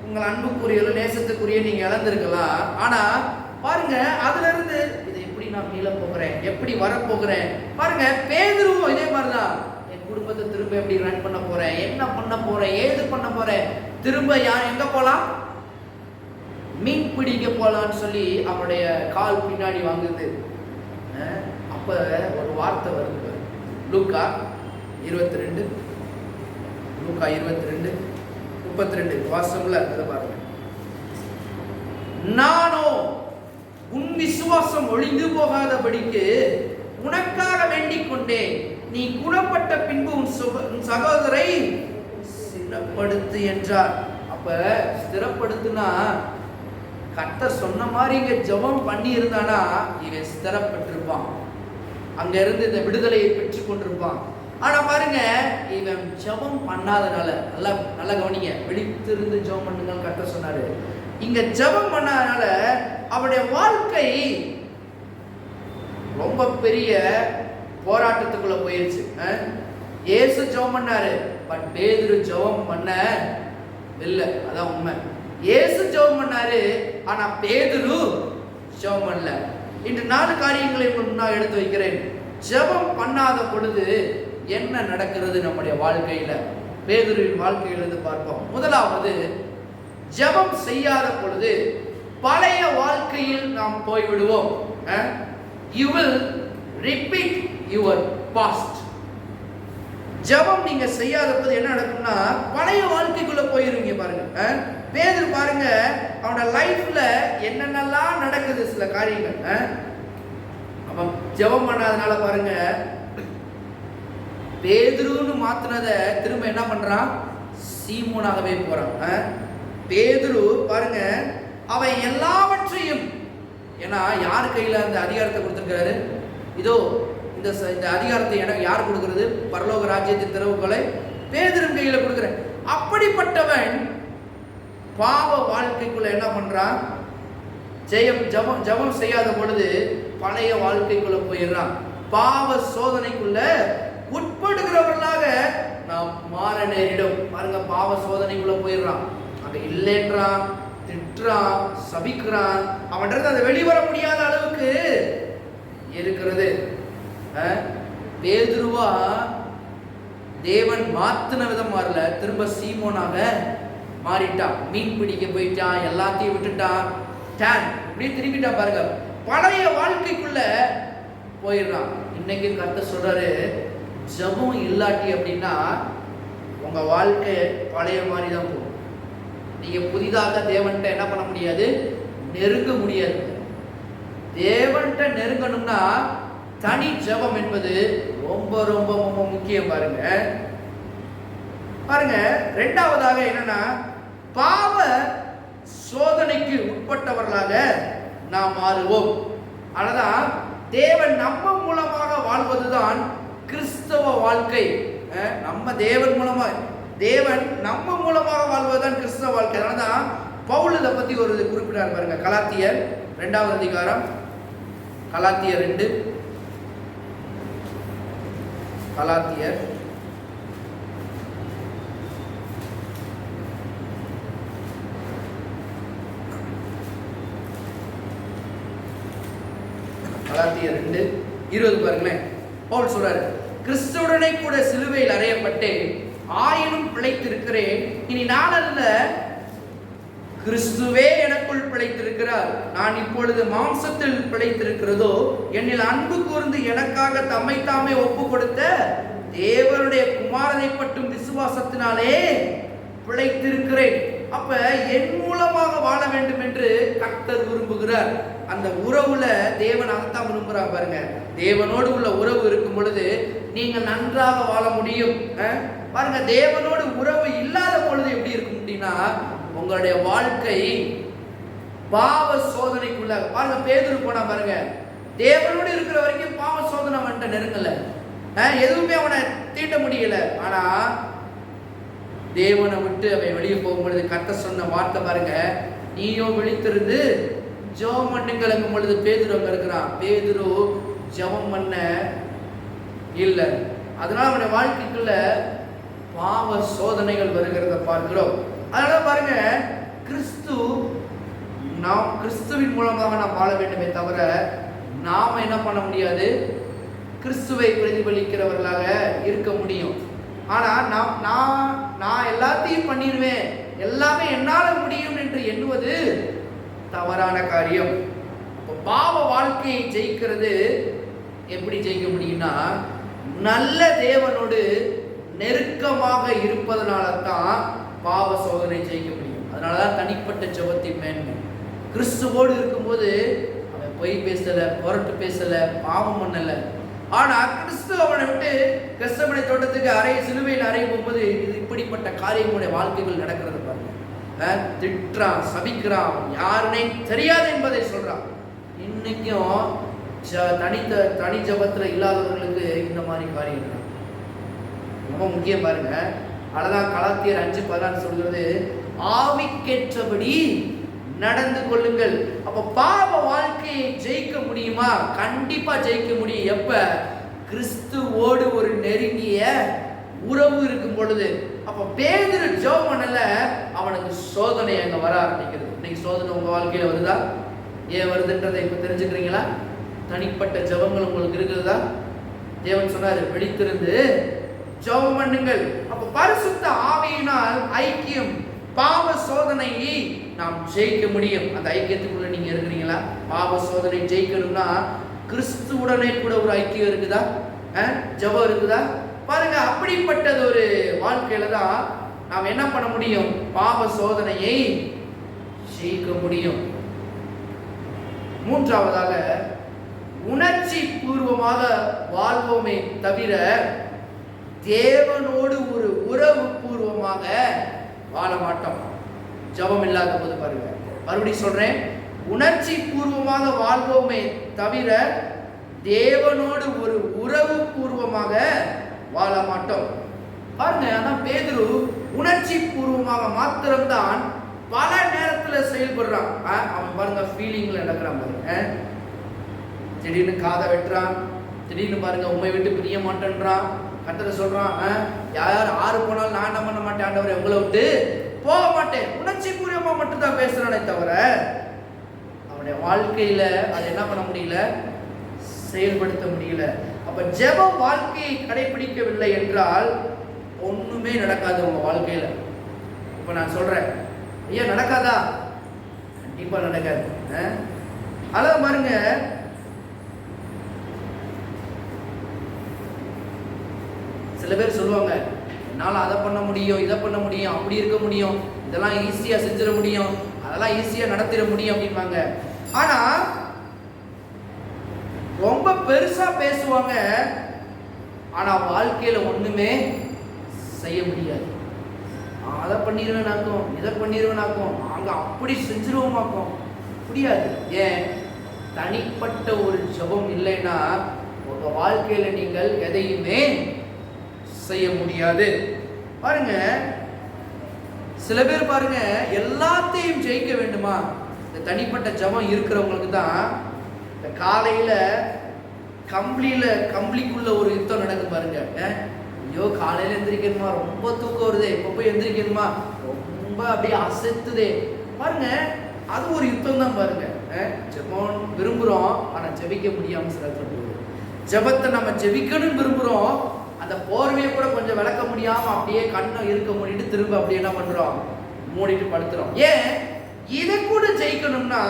உங்கள் அன்புக்குரிய நேசத்துக்குரிய நீங்கள் இழந்திருக்கலாம். ஆனால் பாருங்க, அதுல இருந்து இதை எப்படி நான் மீள போகிறேன், எப்படி வரப்போகிறேன் பாருங்க. பேதுருவும் இதே மாதிரிதான். என் குடும்பத்தை திரும்ப எப்படி ரன் பண்ண போறேன், என்ன பண்ண போறேன், ஏது பண்ண போறேன், திரும்ப யார் எங்க போலாம்? மீன் பிடிக்க போலான்னு சொல்லி அவனுடைய கால் பின்னாடி வாங்குது. அப்ப ஒரு வார்த்தை வருது. லூக்கா 22 32 வாசம்ல இருக்கிறத பாருங்க. நானோ உன் விசுவாசம் ஒழிந்து போகாதபடிக்கு உனக்காக வேண்டிக் கொண்டேன். நீ குணப்பட்ட பின்பு உன் சகோதரை ஸ்திரப்படுத்து என்றார். அப்ப ஸ்திரப்படுத்துனா கர்த்தர் சொன்ன மாதிரி இங்க ஜெபம் பண்ணி இருந்தானா இவன் ஸ்திரப்பட்டிருப்பான். அங்க இருந்து இந்த விடுதலையை பெற்றுக் கொண்டிருப்பான். ஆனா பாருங்க, இவன் ஜெபம் பண்ணாதனால, நல்லா கவனிங்க, விழித்திருந்து ஜெபம் பண்ணுங்க கர்த்தர் சொன்னாரு. இங்க ஜெபம் பண்ணாதனால அவனுடைய வாழ்க்கை ரொம்ப பெரிய போராட்டத்துக்குள்ள போயிருச்சு. இயேசு ஜெபம் பண்ணாரு, பட் பேதுரு ஜெபம் பண்ண இல்ல. அதான் உண்மை. இயேசு ஜெபம் பண்ணாரு, ஆனா பேதுரு ஜெபம் பண்ணல. இன்று 4 காரியங்களை நான் எடுத்து வைக்கிறேன். ஜெபம் பண்ணாத பொழுது என்ன நடக்கிறது நம்முடைய வாழ்க்கையில? பேதுருவின் வாழ்க்கையிலிருந்து பார்ப்போம். முதலாவது, ஜெபம் செய்யாத பொழுது பழைய வாழ்க்கையில் நாம் போய்விடுவோம். You will repeat your past. ஜெபம் நீங்க செய்யாத போது என்ன நடக்கும்னா பழைய வாழ்க்கைக்குள்ள போயிருவீங்க பாருங்க. பேதுரு பாருங்க, அவனோட லைஃப்ல என்னென்னலாம் நடக்குது சில காரியங்கள். அவன் ஜெபம் பண்ணாதனால பாருங்க, பேதுருன்னு மாத்தினத திரும்ப என்ன பண்றான்? சீமோனாகவே போறான். பேதுரு பாருங்க, அவன் எல்லாவற்றையும், ஏன்னா யார் கையில அந்த அதிகாரத்தை கொடுத்திருக்காரு? இதோ இந்த அதிகாரத்தை எனக்கு யார் கொடுக்கிறது? பரலோக ராஜ்யத்தின் திறவுகளை பேதுரு கையில கொடுக்கிறேன். அப்படிப்பட்டவன் பாவ வாழ்க்கைக்குள்ள என்ன பண்றான்? ஜெபம் செய்யாத பொழுது பழைய வாழ்க்கைக்குள்ள போயிடுறான். பாவ சோதனைக்குள்ள உட்படுகிறவர்களாக நாம் மாற நேரிடும். பாருங்க, பாவ சோதனைக்குள்ள போயிடுறான். அங்க இல்லைன்றான், திட்டுறான், சபிக்கிறான். அவன்றது அதை வெளிவர முடியாத அளவுக்கு இருக்கிறது. பேதுருவா தேவன் மாத்தின விதம் மாறல, திரும்ப சீமோனாக மாறிட்டான். மீன் பிடிக்க போயிட்டான், எல்லாத்தையும் விட்டுட்டான், இப்படி திரும்பிட்டான். பாருங்க, பழைய வாழ்க்கைக்குள்ள போயிடுறான். இன்னைக்கு கர்த்தர் சொல்றாரு, ஜெபம் இல்லாட்டி அப்படின்னா உங்க வாழ்க்கை பழைய மாதிரி தான் போகும். நீங்க புதிதாக தேவன்கிட்ட என்ன பண்ண முடியாது? நெருங்க முடியாது. தேவன்கிட்ட நெருங்கணும்னா தனி ஜெபம் என்பது ரொம்ப ரொம்ப ரொம்ப முக்கியம். பாருங்க பாருங்க இரண்டாவதாக என்னன்னா, பாவ சோதனைக்கு உட்பட்டவர்களாக நாம் மாறுவோம். அதனால்தான் தேவன் நம்ம மூலமாக வாழ்வதுதான் கிறிஸ்தவ வாழ்க்கை. நம்ம தேவன் நம்ம மூலமாக வாழ்வதுதான் கிறிஸ்தவ வாழ்க்கை. அதனால்தான் பவுல் இதை பத்தி ஒரு குறிப்பிட்டார் பாருங்க. கலாத்தியர் 2வது அதிகாரம், கலாத்தியர் 2, கலாத்தியர் 2:20 பாருங்களேன். பவுல் சொல்றாரு, கிறிஸ்துவுடனே கூட சிலுவையில் அறையப்பட்டேன், ஆயினும் பிழைத்திருக்கிறேன். இனி நான் அல்ல, கிறிஸ்துவே எனக்குள் பிழைத்திருக்கிறார். நான் இப்பொழுது மாம்சத்தில் பிழைத்திருக்கிறதோ, என்னில் அன்பு கூர்ந்து எனக்காக தம்மை தாமே ஒப்பு கொடுத்த தேவனுடைய குமாரனை பற்றும் விசுவாசத்தினாலே பிழைத்திருக்கிறேன். அப்ப என் மூலமாக வாழ வேண்டும் என்று கர்த்தர் விரும்புகிறார். அந்த உறவுல தேவன் அதைத்தான் விரும்புறார் பாருங்க. தேவனோடு உள்ள உறவு இருக்கும் பொழுது நீங்க நன்றாக வாழ முடியும். பாருங்க, தேவனோடு உறவு இல்லாத பொழுது எப்படி இருக்கும் அப்படின்னா உங்களுடைய வாழ்க்கை பாவ சோதனைக்குள்ள. பாருங்க, பேதுரு போனா பாருங்க, தேவனோடு இருக்கிற வரைக்கும் பாவ சோதனை அவன்கிட்ட நெருங்கல, எதுவுமே அவனை தீட்ட முடியல. ஆனா தேவனை விட்டு அவன் வெளியே போகும்பொழுது கர்த்தர் சொன்ன வார்த்தை பாருங்க, நீயோ விழித்திருந்து ஜெபம் பண்ணுங்கும் பொழுது பேதுரு அங்க இருக்கிறான். பேதுரு ஜெபம் பண்ண இல்லை, அதனால அவனுடைய வாழ்க்கைக்குள்ள பாவ சோதனைகள் வருகிறத பார்க்கிறோம். அதனால பாருங்க, கிறிஸ்துவின் மூலமாக நாம் வாழ வேண்டுமே தவிர நாம என்ன பண்ண முடியாது, கிறிஸ்துவை பிரதிபலிக்கிறவர்களாக இருக்க முடியும். ஆனா நான் எல்லாத்தையும் பண்ணிடுவேன், எல்லாமே என்னால முடியும் என்று எண்ணுவது தவறான காரியம். பாவ வாழ்க்கையை ஜெயிக்கிறது எப்படி ஜெயிக்க முடியும்னா நல்ல தேவனோடு நெருக்கமாக இருப்பதனால தான் பாவ சோதனை ஜெயிக்க முடியும். அதனாலதான் தனிப்பட்ட ஜெபத்தின் மேன்மை. கிறிஸ்துவோடு இருக்கும்போது அவன் பொய் பேசல, புரட்டு பேசல, பாவம் பண்ணல. ஆனா கிறிஸ்து அவனை விட்டு கெத்செமனே தோட்டத்துக்கு சிலுவையில் அறைய போகும்போது இது இப்படிப்பட்ட காரியங்களுடைய வாழ்க்கைகள் நடக்கிறது பாருங்க. திட்டுறான், சபிக்கிறான், யாருனே தெரியாது என்பதை சொல்றான். இன்னைக்கும் தனி ஜபத்துல இல்லாதவர்களுக்கு இந்த மாதிரி காரியம் ரொம்ப முக்கியம் பாருங்க. அதனாலதான் கலாத்தியர் 5:14 சொல்கிறது, ஆவிக்கேற்றபடி நடந்து கொள்ளுங்கள். அப்ப பாவ வாழ்க்கையை ஜெயிக்க முடியுமா? கண்டிப்பா ஜெயிக்க முடியும். எப்ப கிறிஸ்துவோடு ஒரு நெருங்கிய உறவு இருக்கும் பொழுது. அப்ப பேதுரு ஜெபம் பண்ணல, அவனுக்கு சோதனை அங்க வர ஆரம்பிக்கிறது. இன்னைக்கு சோதனை உங்க வாழ்க்கையில வருதா? ஏன் வருதுன்றதை இப்ப தெரிஞ்சுக்கிறீங்களா? தனிப்பட்ட ஜெபங்கள் உங்களுக்கு இருக்குதா? தேவன் சொன்னாரு, விழித்திருந்து ஜெபம் பண்ணுங்கள். அப்ப பரிசுத்த ஆவியினால் ஐக்கியம், பாவ சோதனையை நாம் ஜெயிக்க முடியும். அந்த ஐக்கியத்துக்குள்ள நீங்க இருக்கிறீங்களா? பாவ சோதனை ஜெயிக்கணும்னா கிறிஸ்துவுடனே கூட ஒரு ஐக்கியம் இருக்குதா? ஜெபம் இருக்குதா? பாருங்க, அப்படிப்பட்டது ஒரு வாழ்க்கையில தான் நாம் என்ன பண்ண முடியும், பாவ சோதனையை ஜெயிக்க முடியும். மூன்றாவதாக, உணர்ச்சி பூர்வமாக வாழ்வோமே தவிர தேவனோடு ஒரு உறவு பூர்வமாக வாழ மாட்டோம். ஜெபம் இல்லாத போது பாருங்க, மறுபடியும் சொல்றேன், உணர்ச்சி பூர்வமாக வாழ்வோமே தவிர தேவனோடு ஒரு உறவு பூர்வமாக வாழ மாட்டோம். பாருங்க, ஆனா பேதுரு உணர்ச்சி பூர்வமாக மாத்திரம்தான் பல நேரத்துல செயல்படுறான். அவன் பாருங்க ஃபீலிங்ல நடக்கிறான் பாருங்க. திடீர்னு காதை வெட்டுறான், திடீர்னு பாருங்க உண்மை விட்டு பிரிய மாட்டேன்றான். கர்த்தரை சொல்றான், யார் ஆறு போனாலும் நான் என்ன பண்ண மாட்டேன் ஆண்டவரே, உங்களை விட்டு போக மாட்டேன். உணர்ச்சி பூர்வமா மட்டும் தான் பேசுறானே தவிர அவனுடைய வாழ்க்கையில அதை என்ன பண்ண முடியல, செயல்படுத்த முடியல. அப்ப ஜெப வாழ்க்கையை கடைபிடிக்கவில்லை என்றால் ஒண்ணுமே நடக்காது உங்க வாழ்க்கையில. இப்ப நான் சொல்றேன், ஐயா நடக்காதா? கண்டிப்பா நடக்காது. அதான் பாருங்க, சில பேர் சொல்லுவாங்க, என்னால் அதை பண்ண முடியும், இதை பண்ண முடியும், அப்படி இருக்க முடியும், இதெல்லாம் ஈஸியா செஞ்சிட முடியும், அதெல்லாம் ஈஸியா நடத்திட முடியும் அப்படிம்பாங்க. ஆனா ரொம்ப பெருசா பேசுவாங்க, ஆனா வாழ்க்கையில ஒண்ணுமே செய்ய முடியாது. அதை பண்ணிடுவேனாக்கும், இதை பண்ணிடுவேனாக்கும், அங்க அப்படி செஞ்சிருவோமாக்கும், முடியாது. ஏன்? தனிப்பட்ட ஒரு ஜெபம் இல்லைன்னா உங்க வாழ்க்கையில நீங்கள் எதையுமே செய்ய முடியாது. பாருங்க, சில பேர் பாருங்க எல்லாத்தையும் ஜெயிக்க வேண்டுமா? இந்த தனிப்பட்ட ஜெபம் இருக்கிறவங்களுக்கு தான் இந்த காலையில கம்பளிக்குள்ள ஒரு யுத்தம் நடக்கும் பாருங்க. ஐயோ காலையில எந்திரிக்கணுமா, ரொம்ப தூக்கம் வருதே, இப்ப போய் எந்திரிக்கணுமா, ரொம்ப அப்படியே அசத்துதே பாருங்க. அது ஒரு யுத்தம் தான் பாருங்க. ஜெபம் விரும்புறோம், ஆனா ஜெபிக்க முடியாம சில ஜெபத்தை நம்ம ஜெபிக்கணும்னு விரும்புறோம், அந்த போர்வையை கூட கொஞ்சம் விளக்க முடியாம அப்படியே கண்ணை இருக்க மூடிட்டு திரும்ப அப்படியே என்ன பண்றோம், மூடிட்டு படுத்துறோம். ஏன்? இதை கூட ஜெயிக்கணும்னா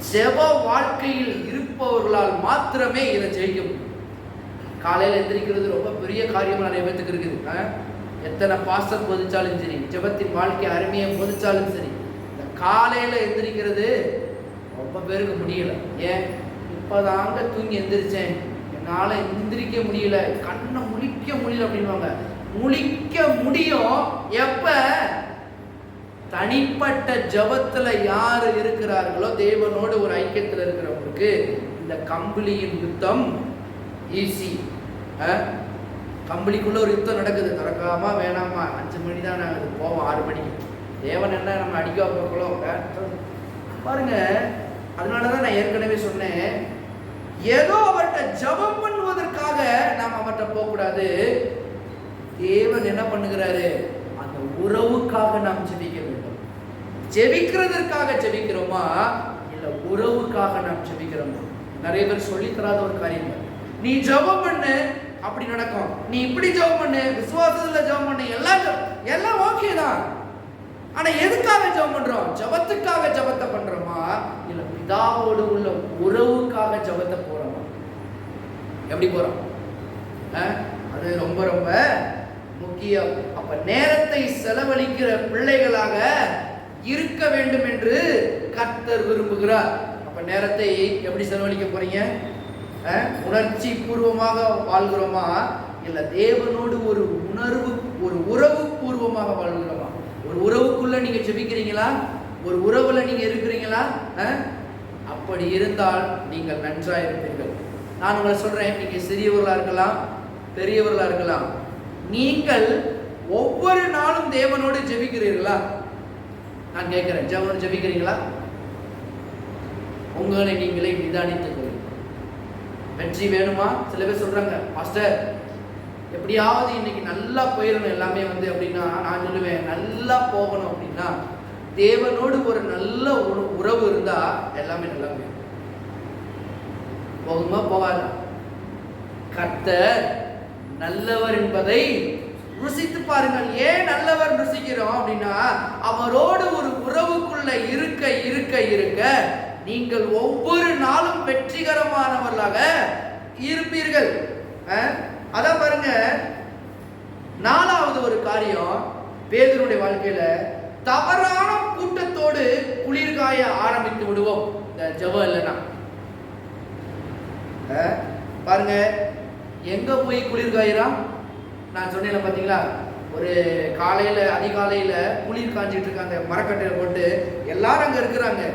ஜெப வாழ்க்கையில் இருப்பவர்களால் மாத்திரமே இதை ஜெயிக்க முடியும். காலையில் எந்திரிக்கிறது ரொம்ப பெரிய காரியமாக நிறைய பேத்துக்கு இருக்குது. எத்தனை பாஸ்டர் போதிச்சாலும் சரி, ஜெபத்தின் வாழ்க்கை அருமையை போதிச்சாலும் சரி, இந்த காலையில் எந்திரிக்கிறது ரொம்ப பேருக்கு முடியல. ஏன்? இப்போதாங்க தூங்கி எந்திரிச்சேன், என்னால் எந்திரிக்க முடியல, கண்ணை முழிக்க முடியல அப்படின்வாங்க. முழிக்க முடியும் எப்ப? தனிப்பட்ட ஜபத்துல யாரு இருக்கிறார்களோ, தேவனோடு ஒரு ஐக்கியத்தில் இருக்கிறவங்களுக்கு இந்த கம்பளியின் யுத்தம் ஈஸி. கம்பளிக்குள்ள ஒரு யுத்தம் நடக்குது, திறக்காமா வேணாமா, 5 மணி தான் ஆகுது, போவோம் 6 மணிக்கு. தேவன் என்ன நம்ம அடிக்க பார்க்கலாம் பாருங்க. அதனாலதான் நான் ஏற்கனவே சொன்னேன், ஏதோ அவர்கிட்ட ஜபம் பண்ணுவதற்காக நாம் அவர்கிட்ட போகக்கூடாது. தேவன் என்ன பண்ணுகிறாரு? அந்த உறவுக்காக நாம் ஜெபிக்க வேண்டும். ஜெபிக்கிறதற்காக ஜெபிக்கிறோமா இல்ல உறவுக்காக நாம் ஜெபிக்கிறோமா? நிறைய பேர் சொல்லி தராத ஒரு காரியம், நீ ஜெபம் பண்ணு அப்படி நடக்கும், நீ இப்படி ஜெபம் பண்ணு, விசுவாசத்துல ஜெபம் பண்ணு, எல்லாம் ஓகே தான். ஆனா எதுக்காக ஜெபம் பண்றோம்? ஜெபத்துக்காக ஜெபத்தை பண்றோமா இல்ல பிதாவோடு உள்ள உறவுக்காக ஜெபத்தை போறோமா? எப்படி போறோம்? அது ரொம்ப ரொம்ப முக்கியம். அப்ப நேரத்தை செலவழிக்கிற பிள்ளைகளாக இருக்க வேண்டும் என்று கர்த்தர் விரும்புகிறார். அப்ப நேரத்தை எப்படி செலவழிக்க போறீங்க? உணர்ச்சி பூர்வமாக வாழ்கிறோமா இல்ல தேவனோடு ஒரு உறவு பூர்வமாக வாழ்கிறோமா? ஒரு உறவுக்குள்ள நீங்க ஜெபிக்கிறீங்களா? ஒரு உறவுல நீங்க இருக்கிறீங்களா? அப்படி இருந்தால் நீங்கள் நன்றா இருப்பீர்கள். நான் உங்களை சொல்றேன், நீங்க சிறியவர்களா இருக்கலாம், பெரியவர்களா இருக்கலாம், நீங்கள் ஒவ்வொரு நாளும் தேவனோடு ஜெபிக்கிறீர்களா? நான் கேட்கிறேன், தேவனோடு ஜெபிக்கிறீங்களா? உங்களை நீங்களே நிதானித்துக் கொள்ளுங்கள். வெற்றி வேணுமா? சில பேர் சொல்றாங்க, பாஸ்டர் எப்படியாவது இன்னைக்கு நல்லா போயிடணும் எல்லாமே அப்படின்னா, நான் சொல்லுவேன், நல்லா போகணும் அப்படின்னா தேவனோடு ஒரு நல்ல உறவு இருந்தா எல்லாமே நல்லா போகுமா போகாதா? கர்த்தர் நல்லவர் என்பதை ருசித்து பாருங்கள். ஏன் நல்லவர் ருசிக்கிறோம் அப்படின்னா, அவரோடு ஒரு உறவுக்குள்ள இருக்க இருக்க இருக்க நீங்கள் ஒவ்வொரு நாளும் வெற்றிகரமானவர்களாக இருப்பீர்கள். அதான் பாருங்க, 4வது ஒரு காரியம் பேதுருடைய வாழ்க்கையில, தவறான கூட்டத்தோடு குளிர்காய ஆரம்பித்து விடுவோம் இந்த ஜெபம் இல்லைன்னா. பாருங்க, எங்க போய் குளிர்காயிறான்? நான் சொன்னேன் பாத்தீங்களா, ஒரு காலையில அதிகாலையில குளிர் காஞ்சிட்டு இருக்காங்க, மரக்கட்டையில போட்டு எல்லாரும் அங்க இருக்கிறாங்க.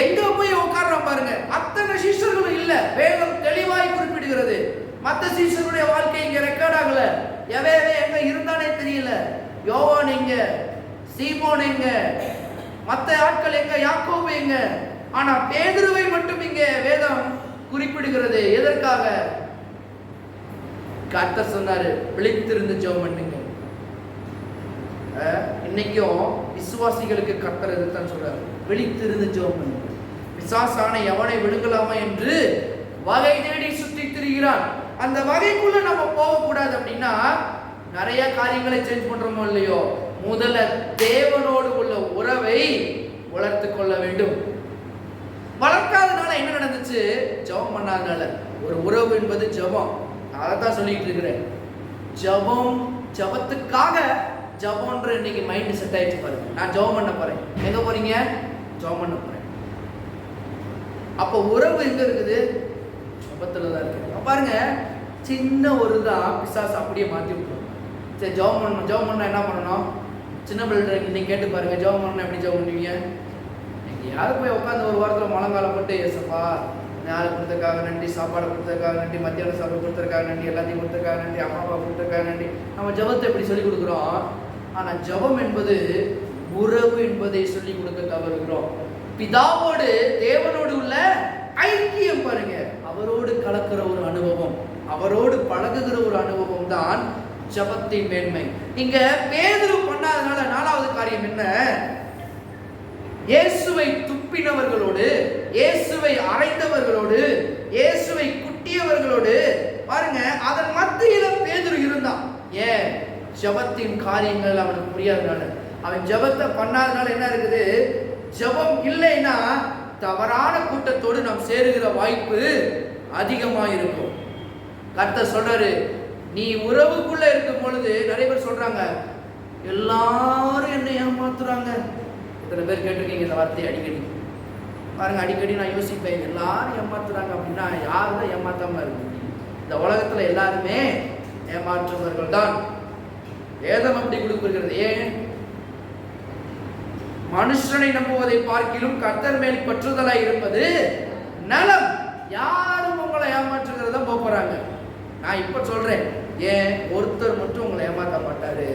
எங்க போய் உட்கார்றான் பாருங்க. அத்தனை சீஷர்களும் இல்ல, வேதம் தெளிவாய் குறிப்பிடுகிறது. மற்ற சீஷர்களுடைய வாழ்க்கை இங்க ரெக்கார்ட் ஆகல. எங்க இருந்தானே தெரியல. யோவான் எங்க, சீமோன் எங்க, மற்ற ஆட்கள் எங்க, யாக்கோபு எங்க. ஆனா பேதுருவை மட்டும் இங்க வேதம் குறிப்பிடுகிறது. எதற்காக? கர்த்தர் சொன்னாரு, விழித்திருந்து ஜெபம் பண்ணுங்க. இன்னைக்கும் விசுவாசிகளுக்கு கர்த்தர் எதுதான் சொல்றாரு? விழித்திருந்து ஜெபம் பண்ணுங்க. பிசாசான எவனை விழுங்கலாமா என்று வகை தேடி சுற்றி திரிகிறான். அந்த வகைக்குள்ள நம்ம போகக்கூடாது. அப்படின்னா நிறைய காரியங்களை சேஞ்ச் பண்றோமோ இல்லையோ, முதல்ல தேவனோடு உள்ள உறவை வளர்த்து கொள்ள வேண்டும். வளர்க்காதனால என்ன நடந்துச்சு? ஜெபம் பண்ணாதனால. ஒரு உறவு என்பது ஜெபம். அதைத்தான் சொல்லிட்டு இருக்கிறேன். ஜெபம், ஜெபத்துக்காக ஜெபம்ன்ற இன்னைக்கு மைண்ட் செட் ஆயிடுச்சு பாருங்க. நான் ஜெபம் பண்ண போறேன். எங்க போறீங்க? ஜெபம் பண்ண போறேன். அப்ப உறவு எங்க இருக்குது? ஜெபத்துல தான் இருக்கு. பாருங்க, சின்ன ஒரு தான் பிசாசு அப்படியே மாத்தி விட்டுரும். சரி, ஜெபம் பண்ணணும். ஜெபம் பண்ணா என்ன பண்ணணும்? சின்ன பிள்ளை இன்னைக்கு கேட்டு பாருங்க, ஜெபம் பண்ணணும் எப்படி ஜெபம் பண்ணுவீங்க? யாரும் போய் உட்காந்து ஒரு வாரத்தில் முழங்காலம் போட்டு, ஏசப்பா நாள் கொடுத்ததுக்காக நன்றி, சாப்பாடு கொடுத்ததுக்காக நன்றி, மத்தியான சாப்பாடு கொடுத்ததுக்காக நன்றி, எல்லாத்தையும் கொடுத்ததுக்காக நன்றி, அம்மா அப்பா கொடுத்ததுக்காக நன்றி. நம்ம ஜெபத்தை எப்படி சொல்லிக் கொடுக்குறோம்? ஆனால் ஜெபம் என்பது உறவு என்பதை சொல்லிக் கொடுக்க தவறுகிறோம். பிதாவோடு தேவனோடு உள்ள ஐக்கியம் பாருங்க, அவரோடு கலக்கிற ஒரு அனுபவம், அவரோடு பழகுகிற ஒரு அனுபவம் தான் ஜெபத்தின் மேன்மை. இங்க பேதுரு பண்ணாதனால 4வது காரியம் என்ன? இயேசுவை துப்பினவர்களோடு, இயேசுவை அறைந்தவர்களோடு, இயேசுவை குட்டியவர்களோடு பாருங்க, அதன் மத்தியில பேதுரு இருந்தான். ஏன்? ஜெபத்தின் காரியங்கள் அவனுக்கு புரியாதனால. அவன் ஜெபத்தை பண்ணாதனால என்ன இருக்குது? ஜெபம் இல்லைன்னா தவறான கூட்டத்தோடு நாம் சேருகிற வாய்ப்பு அதிகமாக இருக்கும். கர்த்தர் சொல்றாரு, நீ உறவுக்குள்ள இருக்கும் பொழுது நிறைய பேர் சொல்றாங்க, எல்லாரும் என்னை ஏமாத்துறாங்க. இத்தனை பேர் கேட்டிருக்கீங்க இந்த வார்த்தையை அடிக்கடி? பாருங்க, அடிக்கடி நான் யோசிப்பேன், எல்லாரும் ஏமாத்துறாங்க அப்படின்னா யாரும் ஏமாத்தாம இருக்கு? இந்த உலகத்துல எல்லாருமே ஏமாற்றுபவர்கள் தான். வேதம் அப்படி கொடுக்கிறது. ஏன்? மனுஷனை நம்புவதை பார்க்கிலும் கர்த்தர் மேல் பற்றுதலாய் இருப்பது நலம். யாரும் உங்களை ஏமாற்றுகிறத போறாங்க. நான் இப்ப சொல்றேன், ஏன் ஒருத்தர் மட்டும் உங்களை ஏமாற்ற மாட்டாரு.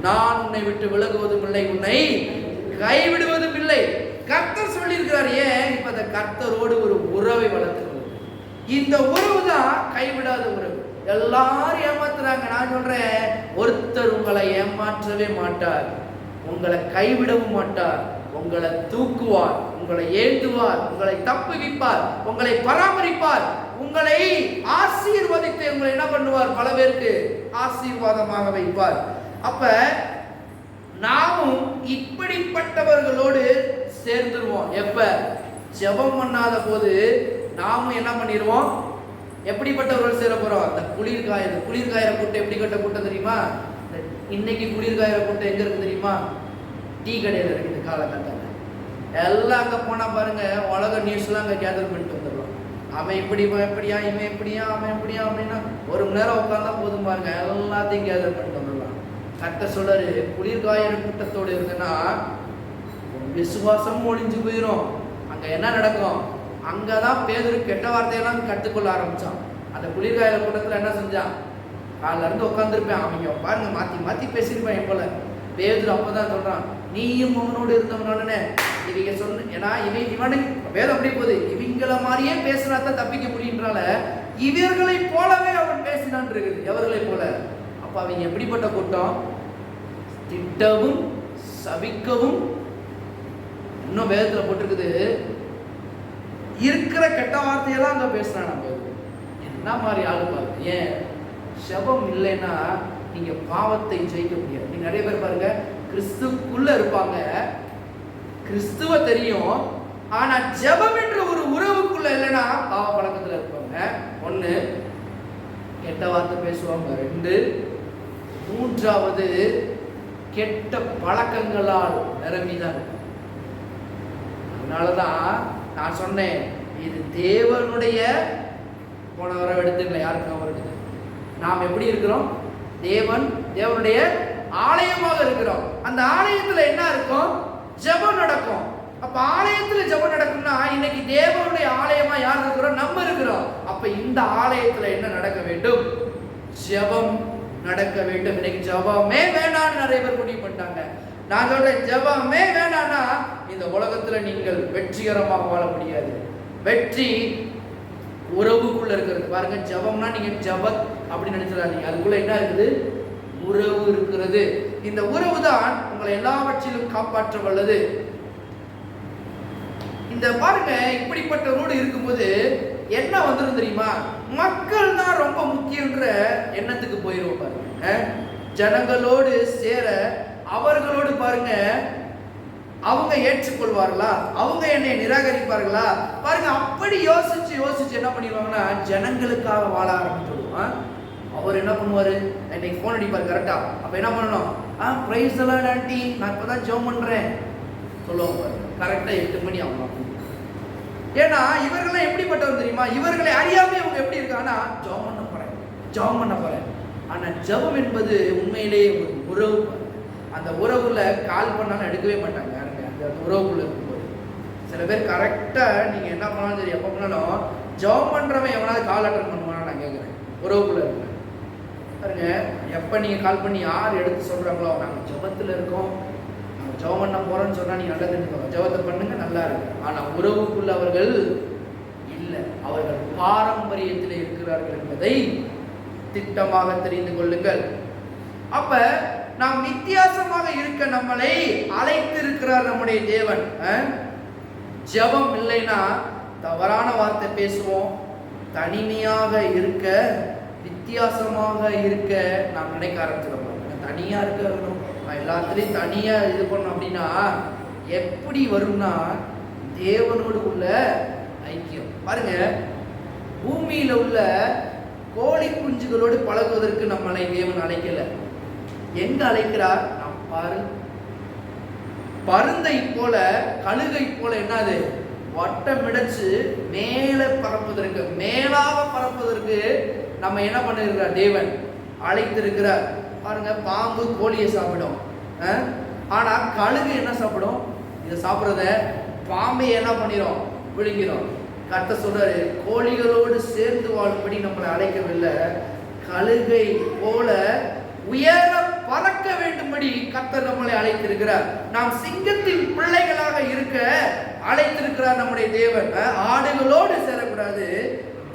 நான் உன்னை விட்டு விலகுவதும் இல்லை, உன்னை கைவிடுவதும் இல்லை. கர்த்தர் சொல்லியிருக்கிறார். ஏன்? இப்ப அந்த கர்த்தரோடு ஒரு உறவை வளர்த்துக்கணும். இந்த உறவு தான் கைவிடாத உறவு. எல்லாரும் ஏமாத்துறாங்க. நான் சொல்றேன், ஒருத்தர் உங்களை ஏமாற்றவே மாட்டார், உங்களை கைவிடவும் மாட்டார். உங்களை தூக்குவார், உங்களை ஏந்துவார், உங்களை தப்புவிப்பார், உங்களை பராமரிப்பார், உங்களை ஆசீர்வதித்து உங்களை என்ன பண்ணுவார்? பல பேருக்கு ஆசீர்வாதமாக வைப்பார். அப்ப நாமும் இப்படிப்பட்டவர்களோடு சேர்ந்துருவோம். எப்ப? ஜெபம் பண்ணாத போது நாமும் என்ன பண்ணிடுவோம்? எப்படிப்பட்டவர்கள் சேர போறோம்? அந்த குளிர்காயிற கூட்டம் எப்படிப்பட்ட கூட்டம் தெரியுமா? இன்னைக்கு குளிர்காயிற கூட்டம் எங்க இருக்கு தெரியுமா? டீ கடையில் இருக்குது. காலகட்டத்தில் எல்லாம் அங்கே போனால் பாருங்க, உலக நியூஸ்லாம் அங்கே கேதர் பண்ணிட்டு வந்துடலாம். அவன் எப்படியா, இவன் எப்படியா, அவன் எப்படியா அப்படின்னா ஒரு மணி நேரம் உட்காந்தா போதும் பாருங்க, எல்லாத்தையும் கேதர் பண்ணிட்டு வந்துடலாம். கர்த்தர் சொல்றாரு, குளிர்காயிற கூட்டத்தோடு இருக்குன்னா விசுவாசமும் ஒழிஞ்சு போயிடும். அங்கே என்ன நடக்கும்? அங்கதான் பேதுரு கெட்ட வார்த்தையெல்லாம் கற்றுக்கொள்ள ஆரம்பிச்சான். அந்த குளிர்காயிற கூட்டத்தில் என்ன செஞ்சான்? காலில் இருந்து உட்காந்துருப்பேன், அவங்க பாருங்க மாற்றி மாற்றி பேசியிருப்பேன். என் போல பேதுரு அப்பதான் சொல்றான், நீயும் அவனோடு இருந்தவனே இவங்க சொன்ன, ஏன்னா இவனை வேதம் அப்படி போகுது, இவங்களை மாதிரியே பேசினா தான் தப்பிக்க முடியுன்றால இவர்களை போலவே அவன் பேசினான் இருக்குது. எவர்களை போல? அப்ப அவங்க எப்படிப்பட்ட கூட்டம்? திட்டவும் சபிக்கவும், இன்னும் வேதத்துல போட்டிருக்குது, இருக்கிற கெட்ட வார்த்தையெல்லாம் அங்க பேசுறான். நம்ம என்ன மாதிரி ஆளு பாருங்க. ஏன்? ஜெபம் இல்லைன்னா நீங்க பாவத்தை ஜெயிக்க முடியாது. நீங்க நிறைய பேர் பாருங்க, கிறிஸ்துக்குள்ள இருப்பாங்க, கிறிஸ்துவ தெரியும், ஆனா ஜெபம் என்ற ஒரு உறவுக்குள்ள இல்லைன்னா பாவ பழக்கத்துல இருப்பாங்க. ஒண்ணு, கெட்ட வார்த்தை பேசுவாங்க. 2, 3வது கெட்ட பழக்கங்களால் நிரம்பிதான். அதனாலதான் நான் சொன்னேன், இது தேவனுடைய, போன வர எடுத்துக்கல, யாருக்கு அவர் எடுத்து, நாம் எப்படி இருக்கிறோம்? தேவனுடைய ஆலயமாக இருக்கிறோம். அந்த ஆலயத்துல என்ன இருக்கும்? ஜெபம் நடக்கும். அப்ப ஆலயத்துல ஜெபம் நடக்கும்னா இன்னைக்கு தேவனுடைய ஆலயமா யார் இருக்கிறோம்? நம்ம இருக்கிறோம். அப்ப இந்த ஆலயத்துல என்ன நடக்க வேண்டும்? ஜெபம் நடக்க வேண்டும். இன்னைக்கு ஜெபமே வேணான்னு நிறைய பேர் முடிவு பண்ணிட்டாங்க. நான் சொல்றேன், ஜெபமே வேணான்னா இந்த உலகத்துல நீங்கள் வெற்றிகரமாக வாழ முடியாது. வெற்றி உறவுக்குள்ள இருக்கிறது. பாருங்க, ஜெபம்னா நீங்க ஜெபத் அப்படி நினைச்சிடாதீங்க, அதுக்குள்ள என்ன இருக்குது? உறவு இருக்கிறது. இந்த உறவு தான் உங்களை எல்லாவற்றிலும் காப்பாற்ற வல்லது. இந்த பாருங்க, இப்படிப்பட்ட ரோடு இருக்கும்போது என்ன வந்துடும் தெரியுமா? மக்கள் தான் ரொம்ப முக்கியன்ற எண்ணத்துக்கு போயிடுவோம். பாருங்க, ஜனங்களோடு சேர அவர்களோடு பாருங்க, அவங்க ஏற்றுக்கொள்வார்களா, அவங்க என்னை நிராகரிப்பார்களா? பாருங்க, அப்படி யோசிச்சு யோசிச்சு என்ன பண்ணிடுவாங்கன்னா ஜனங்களுக்காக வாழ ஆரம்பிச்சிடுவோம். அவர் என்ன பண்ணுவாரு? இன்னைக்கு போன் அடிப்பார் கரெக்டா. அப்ப என்ன பண்ணணும்? பிரைஸ் எல்லாம் ஆண்டி, நான் இப்பதான் ஜெபம் பண்றேன் சொல்லுவாங்க. கரெக்டா 8 மணி ஆகும். ஏன்னா இவர்கள்லாம் எப்படிப்பட்டவங்க தெரியுமா? இவர்களை அறியாம இவங்க எப்படி இருக்காங்கன்னா ஜெபம் பண்ண போறேன். ஆனா ஜெபம் என்பது உண்மையிலேயே ஒரு உறவு. அந்த உறவுல கால் பண்ணாலும் எடுக்கவே மாட்டாங்க. அந்த உறவுக்குள்ள இருக்கும்போது சில பேர் கரெக்டா நீங்க என்ன பண்ணாலும் சரி, எப்ப பண்ணாலும் ஜெபம் பண்றவன் எவனாவது கால் அட்டன் பண்ணுவானா நான் கேட்கிறேன். உறவுக்குள்ள இருக்கு பாருங்க, எப்ப நீங்க கால் பண்ணி யார் எடுத்து சொல்றாங்களோ, நாங்க ஜெபத்துல இருக்கோம், நாங்க ஜெபம் பண்ண போறோம்னு சொன்னா நீங்க நல்லா தெரிஞ்சுக்கோங்க, ஜெபத்தை பண்ணுங்க, நல்லா இருக்கு. ஆனா உறவுக்குள்ள அவர்கள் இல்லை, அவர்கள் பாரம்பரியத்தில் இருக்கிறார்கள் என்பதை திட்டமாக தெரிந்து கொள்ளுங்கள். அப்ப நாம் வித்தியாசமாக இருக்க நம்மளை அழைத்து இருக்கிறார் நம்முடைய தேவன். ஜெபம் இல்லைன்னா தவறான வார்த்தை பேசுவோம், தனிமையாக இருக்க, வித்தியாசமாக இருக்க நாம் நினைக்க ஆரம்பிச்சிடும். தனியா இருக்கணும், நான் எல்லாத்துலேயும் தனியா இது பண்ணணும் அப்படின்னா எப்படி வரும்னா தேவனோடு உள்ள ஐக்கியம். பாருங்க, பூமியில உள்ள கோழி குஞ்சுகளோடு பழகுவதற்கு நம்மளை தேவன் அழைக்கல. எங்க அழைக்கிறார்? நாம் பாரு, பருந்தை போல கழுகை போல என்னது வட்டமிடச்சு மேலே பறப்பதற்கு, மேலாக பறப்பதற்கு நம்ம என்ன பண்ணிருக்கிறார்? தேவன் அழைத்திருக்கிறார். பாருங்க, பாம்பு கோழியை சாப்பிடும், ஆனா கழுகு என்ன சாப்பிடும்? இதை சாப்பிட்றத பாம்பை என்ன பண்ணிடும்? விழுங்கிடும். கர்த்தர் சொல்றாரு, கோழிகளோடு சேர்ந்து வாழும்படி நம்மளை அழைக்கவில்லை, கழுகை போல உயர பறக்க வேண்டும்படி கர்த்தர் நம்மளை அழைத்திருக்கிறார். நாம் சிங்கத்தின் பிள்ளைகளாக இருக்க அழைத்திருக்கிறார் நம்முடைய தேவன். ஆடுகளோடு சேரக்கூடாது,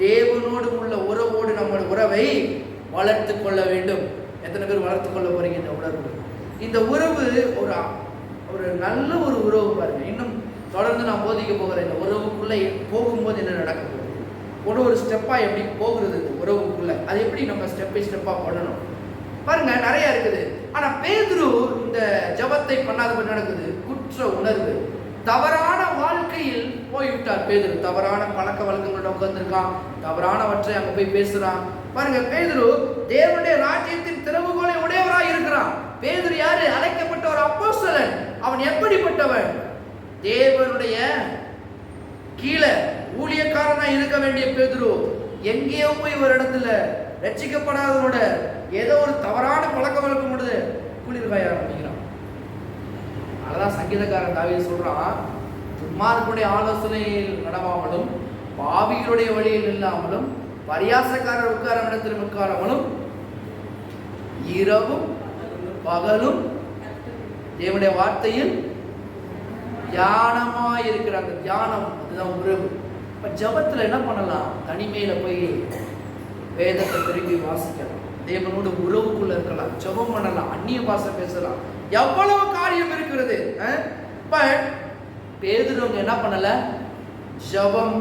தேவனோடு உள்ள உறவோடு நம்முடைய உறவை வளர்த்து கொள்ள வேண்டும். எத்தனை பேர் வளர்த்து கொள்ள போறீங்க இந்த உறவு? இந்த உறவு ஒரு நல்ல ஒரு உறவு பாருங்க. இன்னும் தொடர்ந்து நான் போதிக்க போகிறேன். இந்த உறவுக்குள்ள போகும்போது என்ன நடக்க போகுது, ஒரு ஸ்டெப்பா எப்படி போகிறது இந்த உறவுக்குள்ள, அது எப்படி நம்ம ஸ்டெப் பை ஸ்டெப்பா பண்ணணும் பாருங்க. நிறைய இருக்குது. ஆனா பேதுரு இந்த ஜபத்தை பண்ணாதபடி நடக்குது குற்ற உணர்வு. தவறான வாழ்க்கையில் போய்விட்டார் பேதுரு. தவறான பழக்க வழக்கங்களோட உட்கார்ந்துருக்கான், தவறானவற்றை அங்க போய் பேசுறான். பாருங்க, பேதுரு தேவனுடைய ராஜ்யத்தின் திறவுகோலை உடையவராய் இருக்கிறான். பேதுரு யாரு? அழைக்கப்பட்ட ஒரு அப்போஸ்தலன். அவன் எப்படிப்பட்டவன்? தேவனுடைய கீழே ஊழியக்காரனா இருக்க வேண்டிய பேதுரு எங்கேயோ போய் ஒரு இடத்துல ரட்சிக்கப்படாதவனோட ஏதோ ஒரு தவறான பழக்க வழக்கம் உள்ளது குளிர்காய ஆரம்பிக்கிறான். அதான் சங்கீதக்காரன் தாவீது சொல்றான், துன்மார்க்கனுடைய ஆலோசனையில் நடவாமலும் பாவிகளுடைய வழியில் இல்லாமலும் பரியாசக்காரர் உட்கார இடத்தில் உட்காராமலும் இரவும் பகலும் தேவனுடைய வார்த்தையில் தியானமாய் இருக்கிற அந்த தியானம், அதுதான் உறவு. இப்ப ஜபத்துல என்ன பண்ணலாம்? தனிமையில போய் வேதத்தை திரும்பி வாசிக்கலாம், தேவனோட உறவுக்குள்ள இருக்கலாம், ஜபம் பண்ணலாம், அந்நிய பாஷை பேசலாம், எவ்வளவு காரியம் இருக்கிறது. பட் பேதுரு என்ன பண்ணல? ஜபம்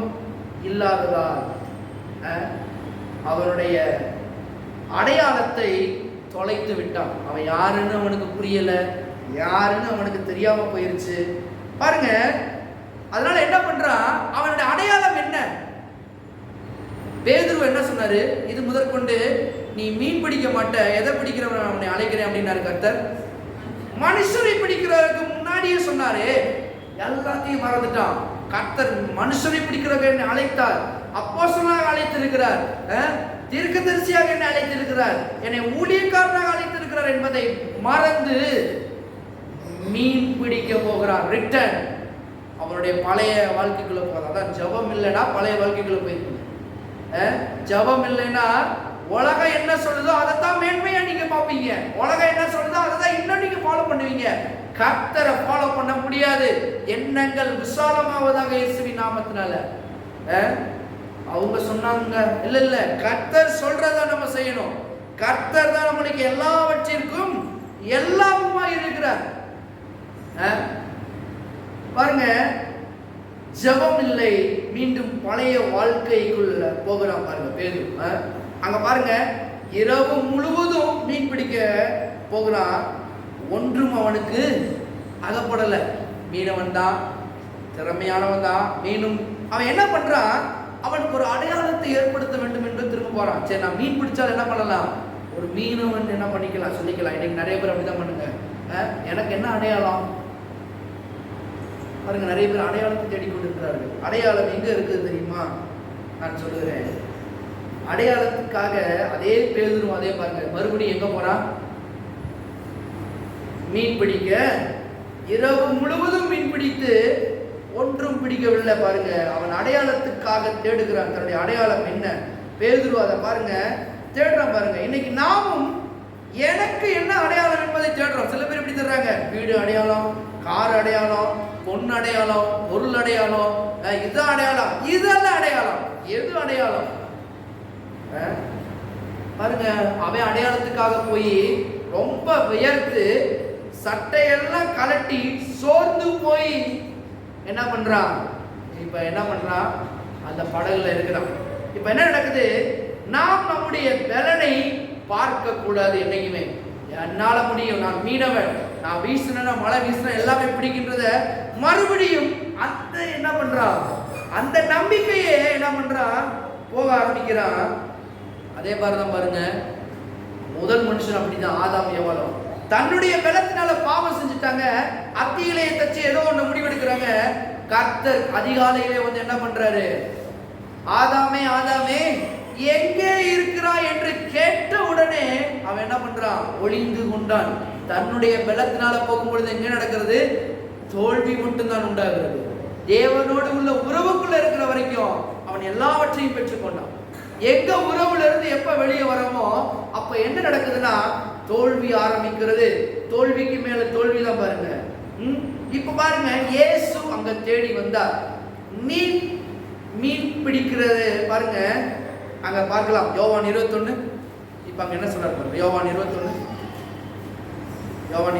இல்லாததால் அவனுடைய அடையாளத்தை தொலைத்து விட்டான். அவன் யாருன்னு அவனுக்கு புரியல, யாருன்னு அவனுக்கு தெரியாம போயிருச்சு பாருங்க. அதனால என்ன பண்றான்? அவனுடைய அடையாளம் என்ன? பேதுரு என்ன சொன்னாரு? இது முதற்கொண்டு நீ மீன் பிடிக்க மாட்ட, எதை பிடிக்கிறவன் அவனை அழைக்கிறேன் அப்படின்னாரு கர்த்தர். மனுஷரை பிடிக்கிறவருக்கு முன்னாடியே சொன்னாரு, எல்லாத்தையும் மறந்துட்டான். கர்த்தர் மனுஷரை பிடிக்கிறவங்க என்னை அழைத்தார், அப்போஸ்தலனாக அழைத்திருக்கிறார், தீர்க்கதரிசியாக என்னை அழைத்திருக்கிறார், என்னை ஊழியக்காரனாக அழைத்திருக்கிறார் என்பதை மறந்து மீன் பிடிக்க போகிறான். ரிட்டர்ன் அவனுடைய பழைய வாழ்க்கைக்குள்ள போகிறான். அதான் ஜபம் இல்லைன்னா பழைய வாழ்க்கைக்குள்ள போயிருக்கீங்க. ஜபம் இல்லைன்னா உலகம் என்ன சொல்லுதோ அதைத்தான் மேன்மையா நீங்க பார்ப்பீங்க. உலகம் என்ன சொல்லுதோ அதை தான் இன்னும் நீங்க ஃபாலோ பண்ணுவீங்க. கர்த்தரை ஃபாலோ பண்ண முடியாது. எண்ணங்கள் விசாலமாவதாக இயேசுவின் நாமத்தினால. அவங்க சொன்னாங்க, இல்ல கர்த்தர் சொல்றத நம்ம செய்யணும். கர்த்தர் தான் நம்மளுக்கு எல்லாவற்றிற்கும் எல்லாமுமா இருக்கிறார். பாருங்க, ஜபம் இல்லை, மீண்டும் பழைய வாழ்க்கைக்குள்ள போகிறான் பாருங்க பேதுரு. அங்க பாருங்க, இரவு முழுவதும் மீன் பிடிக்க போகிறான், ஒன்றும் அவனுக்கு அகப்படல. மீனவன் தான், திறமையானவன் தான். மீனும் அவன் என்ன பண்றான்? அவனுக்கு ஒரு அடையாளத்தை ஏற்படுத்த வேண்டும் என்று திரும்ப போறான். சரி, நான் மீன் பிடிச்சால் என்ன பண்ணலாம்? ஒரு மீனவன் என்ன பண்ணிக்கலாம், சொல்லிக்கலாம். இன்னைக்கு நிறைய பேர் அப்படிதான் பண்ணுங்க. எனக்கு என்ன அடையாளம் பாருங்க, நிறைய பேர் அடையாளத்தை தேடிக்கொண்டிருக்கிறார்கள். அடையாளம் எங்க இருக்குது தெரியுமா? நான் சொல்லுகிறேன். அடையாளத்துக்காக அதே பேதுரு அதே பாருங்க, மறுபடியும் எங்க போறான்? மீன் பிடிக்க. இரவு முழுவதும் மீன் பிடித்து ஒன்றும் பிடிக்கவில்லை. பாருங்க, அவன் அடையாளத்துக்காக தேடுகிறான். தன்னுடைய அடையாளம் என்ன? பேதுரு அதை பாருங்க தேடுறான். பாருங்க, இன்னைக்கு நாமும் எனக்கு என்ன அடையாளம் என்பதை தேடுறோம். சில பேர் எப்படி தேடுறாங்க? வீடு அடையாளம், கார் அடையாளம், பொண்ணு அடையாளம், பொருள் அடையாளம், இது அடையாளம், இதெல்லாம் அடையாளம். எது அடையாளம்? பாருங்க, அவன் அடையாளத்துக்காக போய் ரொம்ப வியர்த்து சட்டையெல்லாம் கலட்டி சோர்ந்து போய் என்ன பண்றான்? இப்ப என்ன பண்றான்? அந்த படகுல இருக்கிறான். இப்ப என்ன நடக்குது? நாம் நம்முடைய பலனை பார்க்க கூடாது. என்னைக்குமே என்னால முடியும், நான் மீனவன், நான் வீசினா மழை வீசினா எல்லாமே பிடிக்கின்றத மறுபடியும் அந்த என்ன பண்றான்? அந்த நம்பிக்கையே என்ன பண்றான்? போக ஆரம்பிக்கிறான். அதே மாதிரிதான் பாருங்க, முதல் மனுஷன் அப்படிதான், ஆதாம் ஏவாளும் தன்னுடைய பலத்தினால பாவம் செஞ்சுட்டாங்க. அத்தியிலேயே தச்சு ஏதோ ஒண்ணு முடிவெடுக்கிறாங்க. கர்த்தர் அதிகாலையிலே வந்து என்ன பண்றாரு, ஆதாமே ஆதாமே எங்கே இருக்கிறாய் என்று கேட்ட உடனே அவன் என்ன பண்றான், ஒளிந்து கொண்டான். தன்னுடைய பலத்தினால போகும்பொழுது எங்க நடக்கிறது, தோல்வி மட்டும்தான் உண்டாகிறது. தேவனோடு உள்ள உறவுக்குள்ள இருக்கிற வரைக்கும் அவன் எல்லாவற்றையும் பெற்றுக்கொண்டான். எங்க உறவுல இருந்து எப்ப வெளியே வரமோ அப்ப என்ன நடக்குதுன்னா தோல்வி ஆரம்பிக்கிறது. தோல்விக்கு மேல தோல்வி தான் பாருங்க. இப்ப பாருங்க, இயேசு அங்க தேடி வந்தார். மீன் பிடிக்கிறது பாருங்க, அங்க பார்க்கலாம். யோவான் 21. இப்ப அங்க என்ன சொல்றாரு பாருங்க, யோவான்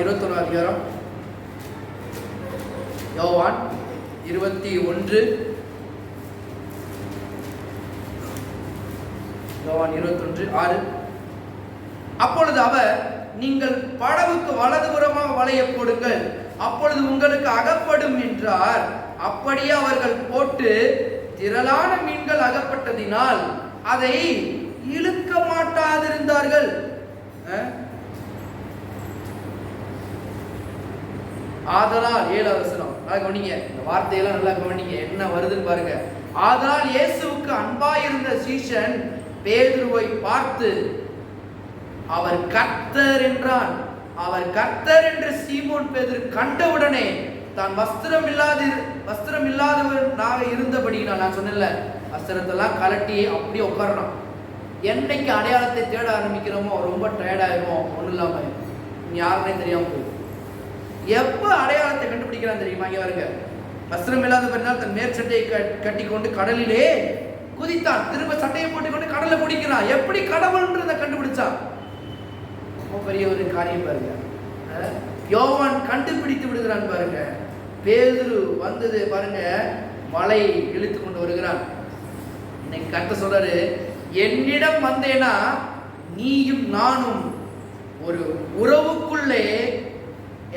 21 அதிகாரம், யோவான் 21 6. அப்பொழுது அவர், நீங்கள் படவுக்கு வலதுபுறமாக வளைய போடுங்கள், அப்பொழுது உங்களுக்கு அகப்படும் என்றார். அப்படியே அவர்கள் போட்டு திரளான மீன்கள் அகப்பட்டதினால் அதை இழுக்க மாட்டாதிருந்தார்கள். ஆதலால் 7வது வசனம் கவனிங்க, இந்த வார்த்தையெல்லாம் நல்லா கவனிங்க, என்ன வருதுன்னு பாருங்க. ஆதலால் இயேசுவுக்கு அன்பாயிருந்த சீஷன் பேதுருவை பார்த்து அவர் கர்த்தர் என்றான். அவர் கர்த்தர் என்று சீமோன் பேதுரு கண்டவுடனே தான் வஸ்திரம் இல்லாதவனாக இருந்தபடினால், நான் சொன்னேன்ல வஸ்திரத்தெல்லாம் கலட்டி அப்படியே உட்காரணும். என்னைக்கு அடையாளத்தை தேட ஆரம்பிக்கிறோமோ ரொம்ப டயர்ட் ஆயிடுவோம், ஒன்றும் இல்லாம யாருன்னே தெரியாம போகும். எப்ப அடையாளத்தை கண்டுபிடிக்கிறான் தெரியுமா, இங்க வருங்க, வஸ்திரம் இல்லாதவனால் தன் மேற்சட்டையை கட்டி கொண்டு கடலிலே குதித்தான். திரும்ப சட்டையை போட்டுக்கொண்டு கடலை குடிக்கிறான். எப்படி கடவுள்ன்றதை கண்டுபிடிச்சான், பெரிய ஒரு காரியம் பாருங்க. யோவான் கண்டுபிடித்து விடுகிறான் பாருங்க. பேதுரு வந்தது பாருங்க, மலை இழுத்து கொண்டு வருகிறான். இன்னைக்கு கர்த்தர் சொல்றாரு, என்னிடம் வந்தேனா நீயும் நானும் ஒரு உறவுக்குள்ளே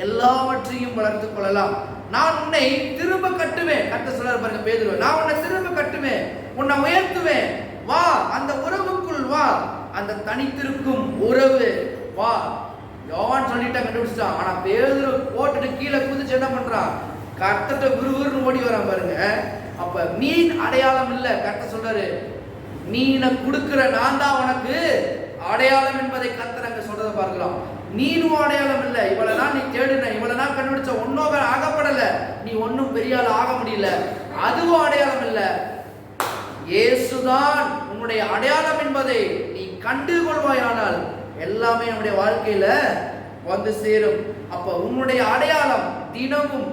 எல்லாவற்றையும் வளர்த்துக் கொள்ளலாம். நான் உன்னை திரும்ப கட்டுவேன். கர்த்தர் சொல்றாரு பாருங்க பேதுரு, நான் உன்னை திரும்ப கட்டுவேன், உன்னை உயர்த்துவேன், வா அந்த உறவுக்குள் வா, அந்த தனித்திருக்கும் உறவு வா. யோவான் சொல்லிட்டா கண்டுபிடிச்சிட்டான். ஆனா பேதுரு போட்டுட்டு கீழே குதிச்சு என்ன பண்றான், கர்த்தர்ட்ட விறுவிறுன்னு ஓடி வரான் பாருங்க. அப்ப மீன் அடையாளம் இல்ல. கர்த்தர் சொல்றாரு, மீனை கொடுக்கிற நான் தான் உனக்கு அடையாளம் என்பதை கர்த்தர் அங்க சொல்றதை பார்க்கலாம். நீனும் அடையாளம் இல்ல. இவ்வளவு நாள் நீ தேடுன, இவ்வளவு நாள் கண்டுபிடிச்ச, ஒன்னும் ஆகப்படல, நீ ஒன்னும் பெரிய ஆள் ஆக முடியல, அதுவும் அடையாளம் இல்ல. இயேசுதான் உன்னுடைய அடையாளம் என்பதை நீ கண்டு கொள்வாயானால் எல்லாமே நம்முடைய வாழ்க்கையில வந்து சேரும். அப்ப உன்னுடைய அடையாளம் தினமும்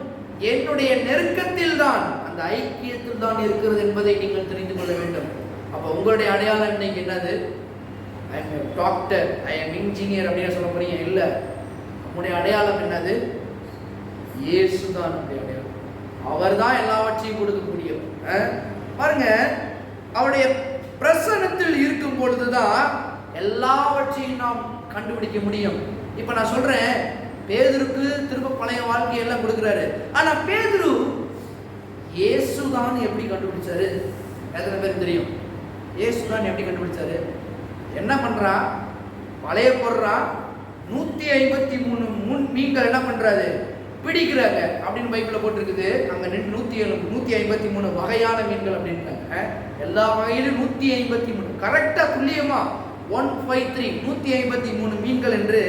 என்னுடைய நெருக்கத்தில் தான், அந்த ஐக்கியத்தில் தான் இருக்கிறது என்பதை நீங்கள் தெரிந்து கொள்ள வேண்டும். அப்ப உங்களுடைய அடையாளம் இன்னைக்கு என்னது, I am doctor, I am engineer அப்படின்னு சொல்ல போறீங்க இல்ல. உங்களுடைய அடையாளம் என்னது, இயேசு தான் நம்முடைய அடையாளம். அவர் தான் எல்லாவற்றையும் கொடுக்கக்கூடியவர். பாருங்க, அவருடைய பிரசன்னத்தில் இருக்கும் பொழுதுதான் எல்லாவற்றையும் நாம் கண்டுபிடிக்க முடியும். இப்ப நான் சொல்றேன், பேதுருக்கு திரும்ப பழைய வாழ்க்கையெல்லாம் கொடுக்கிறாரு. ஆனா பேதுரு இயேசுதான் எப்படி கண்டுபிடிச்சாரு, எத்தனை பேருக்கு தெரியும்? இயேசுதான் எப்படி கண்டுபிடிச்சாரு? என்ன பண்றான், வலைய போடுறான், 153 மீன்கள் என்ன பண்றாரு, பிடிக்கிறாங்க அப்படின்னு பைபிள்ல போட்டிருக்குது. அங்க 153 வகையான மீன்கள் அப்படின்ட்டாங்க. எல்லா வகையிலும் 153 கரெக்டா துல்லியமா 153 153 மீன்கள் என்று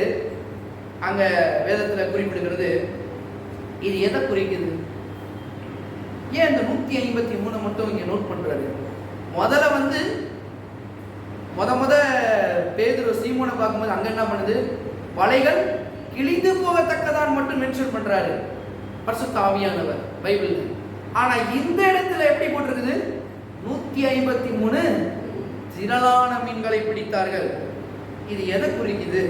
அங்க வேதத்துல குறிப்பிடுகிறது. இது எதை குறிக்குது? ஏன் இந்த 153 மட்டும் இங்க நோட் பண்றாரு? முதல்ல வந்து முத பேதுரு சீமோனை பார்க்கும்போது அங்க என்ன பண்ணுது, வலைகள் கிழிந்து போகத்தக்கதான் மட்டும் மென்ஷன் பண்றாரு பரிசுத்த ஆவியானவர் பைபிள். ஆனா இந்த இடத்துல எப்படி போட்டிருக்குது, 153 திரளான மீன்களை பிடித்தார்கள். இது எதை குறிக்குது,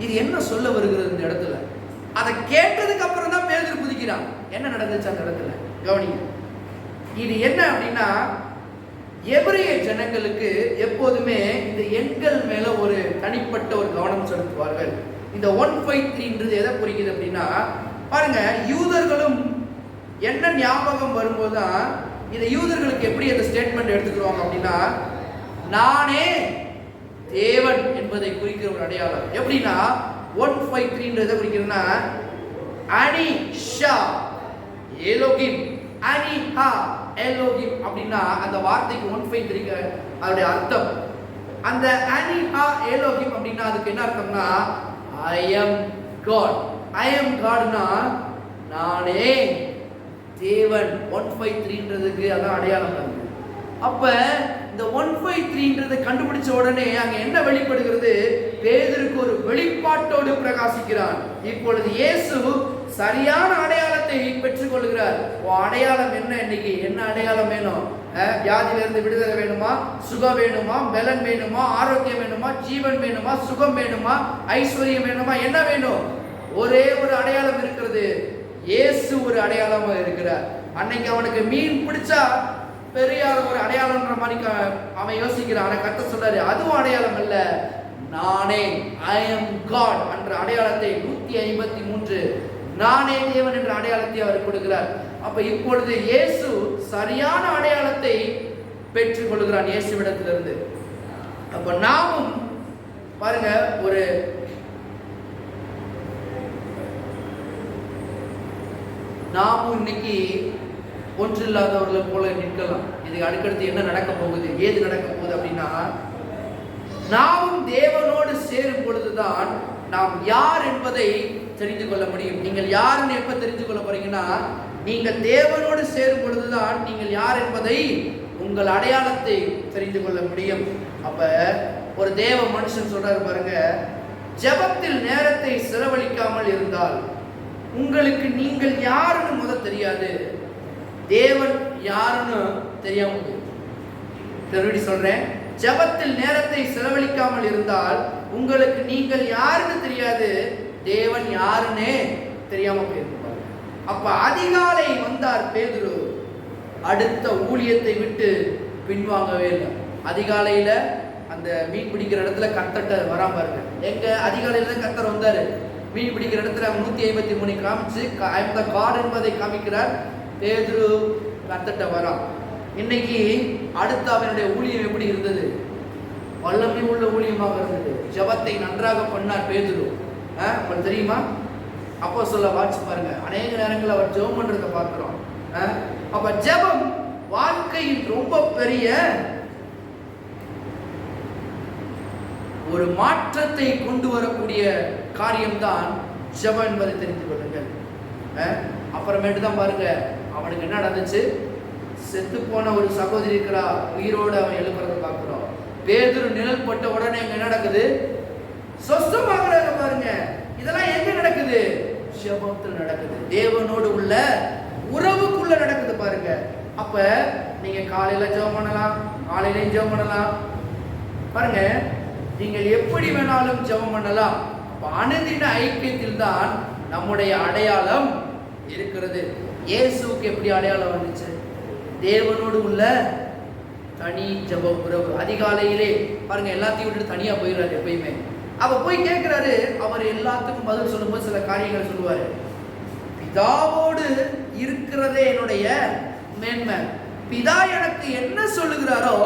இது என்ன சொல்ல வருகிறது இந்த இடத்துல? அதை கேட்டதுக்கு அப்புறம் தான் பேதுரு குதிக்கிறான். என்ன நடந்துச்சு அந்த இடத்துல கவனிங்க. இது என்ன அப்படின்னா, எபிரேய ஜனங்களுக்கு எப்போதுமே இந்த எண்கள் மேல ஒரு தனிப்பட்ட ஒரு கவனம் செலுத்துவார்கள். இந்த 153 எதை குறிக்குது அப்படின்னா, பாருங்க, யூதர்களும் என்ன ஞாபகம் வரும்போதுதான் இந்த யூதர்களுக்கு எப்படி அந்த ஸ்டேட்மெண்ட் எடுத்துக்கிறாங்க அப்படின்னா, நானே தேவன் என்பதை குறிக்கிற ஒரு அடையாளம். எப்படின்னா 153 குறிக்கிறதுனா அனி ஷா எலோகிம், அனி ஹா எலோகிம் அப்படின்னா அந்த வார்த்தைக்கு 153 அதோட அர்த்தம். அந்த அனி ஹா எலோகிம் அப்படின்னா அதுக்கு என்ன அர்த்தம்னா ஐ அம் காட். ஐ அம் காட்னா நானே தேவன். 153ன்றதுக்கு அதான் அடையாளம் தான். அப்ப இந்த 153ன்றதை கண்டுபிடிச்ச உடனே அங்க என்ன வெளிப்படுகிறது? பேதுருக்கு ஒரு வெளிப்பாட்டோடு பிரகாசிக்கிறான். இப்பொழுது இயேசு சரியான அடையாளத்தை பெற்றுக் கொள்கிறார். அடையாளம் என்ன? இன்னைக்கு என்ன அடையாளம் வேணும்? வியாதியிலிருந்து விடுதலை வேணுமா? சுகம் வேணுமா? பலன் வேணுமா? ஆரோக்கியம் வேணுமா? ஜீவன் வேணுமா? சுகம் வேணுமா? ஐஸ்வர்யம் வேணுமா? என்ன வேணும்? ஒரே ஒரு அடையாளம் இருக்கிறது. இயேசு ஒரு அடையாளமா இருக்கிறார். அன்னைக்கு அவனுக்கு மீன் பிடிச்சா பெரிய ஒரு அடையாளம்ன்ற மாதிரி அவன் யோசிக்கிறான். கர்த்தர் சொல்றாரு அதுவும் அடையாளம் அல்ல, நானே ஐ அம் காட் என்ற அடையாளத்தை 153 நானே தேவன் என்ற அடையாளத்தை அவர் கொடுக்கிறார். அப்ப இப்பொழுது இயேசு சரியான அடையாளத்தை பெற்றுக் கொள்கிறான் இயேசுவிடத்திலிருந்து. அப்ப நாமும் பாருங்க, ஒரு நாமும் இன்னைக்கு ஒன்றில்லாதவர்களை போல நிற்கலாம். இதுக்கு அடுக்கடுத்து என்ன நடக்க போகுது, ஏது நடக்க போகுது அப்படின்னா, நாமும் தேவனோடு சேரும் பொழுதுதான் நாம் யார் என்பதை தெரிந்து கொள்ள முடியும். நீங்கள் யாருன்னு எப்ப தெரிந்து கொள்ள போறீங்கன்னா, நீங்கள் தேவனோடு சேரும் பொழுதுதான் நீங்கள் யார் என்பதை, உங்கள் அடையாளத்தை தெரிந்து கொள்ள முடியும். அப்ப ஒரு தேவ மனுஷன் சொல்றாரு பாருங்க, ஜெபத்தில் நேரத்தை செலவழிக்காமல் இருந்தால் உங்களுக்கு நீங்கள் யாருன்னு முதல் தெரியாது, தேவன் யாருன்னு தெரியாம போகுது. திருடி சொல்றேன், ஜெபத்தில் நேரத்தை செலவழிக்காமல் இருந்தால் உங்களுக்கு நீங்கள் யாருன்னு தெரியாது, தேவன் யாருன்னே தெரியாம போயிருப்பார். அப்ப அதிகாலை வந்தார் பேதுரு, அடுத்த ஊழியத்தை விட்டு பின்வாங்கவே இல்லை. அதிகாலையில அந்த மீன் பிடிக்கிற இடத்துல கர்த்தர்ட்ட வராம பாருங்க. எங்க அதிகாலையில தான் கர்த்தர் வந்தாரு. மீன் பிடிக்கிற இடத்துல 153 காமிச்சு ஐ அம் த காட் என்பதை காமிக்கிறார். பேதுரு கர்த்தர்ட்ட வரான். இன்னைக்கு அடுத்த அவனுடைய ஊழியம் எப்படி இருந்தது? வல்லமை உள்ள ஊழியமாக இருந்தது. ஜெபத்தை நன்றாக பண்ணார் பேதுரு. உங்களுக்கு தெரியுமா? அப்போ சொல்ல வாட்சி பாருங்க, அநேக நேரங்கள் அவர் ஜெபம் பண்றதை பார்க்கிறோம். அப்ப ஜெபம் வாழ்க்கையில் ரொம்ப பெரிய ஒரு மாற்றத்தை கொண்டு வரக்கூடிய காரியம்தான் ஜெபம் என்பதை தெரிந்து கொள்ளுங்கள். அப்புறமேட்டு தான் பாருங்க, அவனுக்கு என்ன நடந்துச்சு? செத்து போன ஒரு சகோதரி இருக்கிறா, உயிரோடு அவன் எழுப்புறதை பார்க்கிறோம். பேதுரு நிழல் பட்ட உடனே எங்க நடக்குது? சொஸ்தமாகறாங்க பாருங்க. இதெல்லாம் எங்க நடக்குது? ஜெபத்தில் நடக்குது. தேவனோடு உள்ள உறவுக்குள்ள நடக்குது பாருங்க. அப்ப நீங்க காலையில ஜெபம் பண்ணலாம், காலையிலையும் ஜெபம் பண்ணலாம். பாருங்க, நீங்கள் எப்படி வேணாலும் ஜெபம் பண்ணலாம். அனுதின ஐக்கியத்தில் தான் நம்முடைய அடையாளம் இருக்கிறது. இயேசுவுக்கு எப்படி அடையாளம் வந்துச்சு? தேவனோடு உள்ள தனி ஜெப உறவு. அதிகாலையிலே பாருங்க, எல்லாத்தையும் விட்டுட்டு தனியா போயிடுறாரு எப்பயுமே. அவ போய் கேட்கிறாரு, அவர் எல்லாத்துக்கும் பதில் சொல்லும்போது சில காரியங்கள் சொல்லுவாரு. பிதாவோடு இருக்கிறதே என்னுடைய மேன்மை, பிதா எனக்கு என்ன சொல்லுகிறாரோ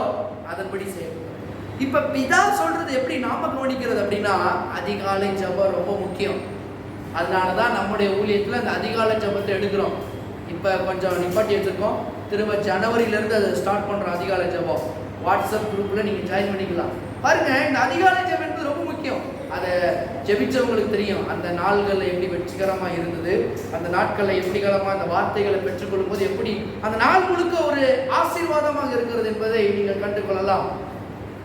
அதன்படி செய்யணும். இப்ப பிதா சொல்றது எப்படி நாம கவனிக்கிறது அப்படின்னா, அதிகாலை ஜெபம் ரொம்ப முக்கியம். அதனாலதான் நம்முடைய ஊழியத்துல அந்த அதிகாலை ஜெபத்தை எடுக்கிறோம். இப்ப கொஞ்சம் நிப்பாட்டி வச்சிருக்கோம். திரும்ப ஜனவரியிலிருந்து அதை ஸ்டார்ட் பண்றோம். அதிகாலை ஜெபம் வாட்ஸ்அப் குரூப்ல நீங்க ஜாயின் பண்ணிக்கலாம். பாருங்க, இந்த அதிகாலை ஜெபம் என்பது ரொம்ப முக்கியம். அதை ஜெபிச்சவங்களுக்கு தெரியும் அந்த நாள்கள் எப்படி வெற்றிகரமா இருந்தது, அந்த நாட்கள்ல எப்படிகளமா அந்த வார்த்தைகளை பெற்றுக்கொள்ளும் போது எப்படி அந்த நாள் முழுக்க ஒரு ஆசீர்வாதமாக இருக்கிறது என்பதை நீங்கள் கண்டுகொள்ளலாம்.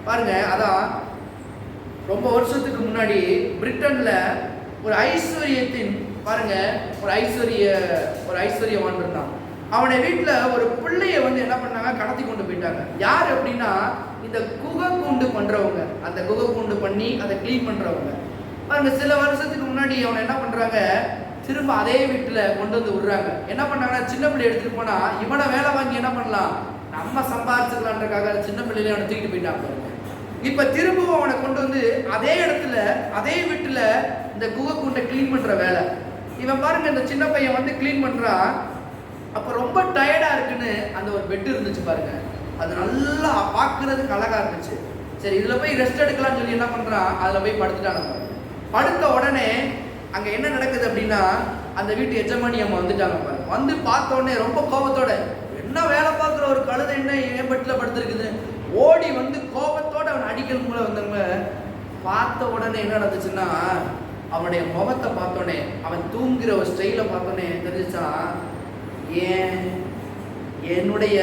பாருங்க, அதான் ரொம்ப வருஷத்துக்கு முன்னாடி பிரிட்டன்ல ஒரு ஐஸ்வர்யத்தின் பாருங்க ஒரு ஐஸ்வர்யவான் இருந்தான். அவனை வீட்டுல ஒரு பிள்ளைய என்ன பண்ணாங்க, கடத்தி கொண்டு போயிட்டாங்க. யார் அப்படின்னா, இந்த குகை கூண்டு பண்றவங்க, அந்த குகை கூண்டு பண்ணி அதை கிளீன் பண்றவங்க. பாருங்க, சில வருஷத்துக்கு முன்னாடி அவனை என்ன பண்றாங்க, திரும்ப அதே வீட்டுல கொண்டு வந்து விடுறாங்க. என்ன பண்ணாங்கன்னா, சின்ன பிள்ளை எடுத்துட்டு போனா இவனை வேலை வாங்கி என்ன பண்ணலாம், நம்ம சம்பாதிச்சுக்கலான்றக்காக சின்ன பிள்ளையில அவனை தூக்கிட்டு போயிட்டாங்க. இப்ப திரும்பவும் அவனை கொண்டு வந்து அதே இடத்துல அதே வீட்டுல இந்த குகை கூண்டை கிளீன் பண்ற வேலை. இவன் பாருங்க, இந்த சின்ன பையன் கிளீன் பண்றான். அப்ப ரொம்ப டயர்டா இருக்குன்னு அந்த ஒரு பெட் இருந்துச்சு பாருங்க, அது நல்லா பார்க்கறதுக்கு அழகா இருந்துச்சு. சரி இதுல போய் ரெஸ்ட் எடுக்கலாம்னு சொல்லி என்ன பண்றான், அதுல போய் படுத்துட்டாங்க. படுத்த உடனே அங்க என்ன நடக்குது அப்படின்னா, அந்த வீட்டு எஜமானி அம்மா வந்துட்டாங்க பாருங்க. வந்து பார்த்த உடனே ரொம்ப கோபத்தோட, என்ன வேலை பார்க்குற ஒரு கழுதை என்ன என் பெட்டில் படுத்துருக்குது, ஓடி வந்து கோபத்தோட அவன் அடிக்கல் மூலம் வந்தவங்க. பார்த்த உடனே என்ன நடந்துச்சுன்னா, அவனுடைய முகத்தை பார்த்தோன்னே, அவன் தூங்குகிற ஒரு ஸ்டைலை பார்த்தோன்னே தெரிஞ்சிச்சான், என்னுடைய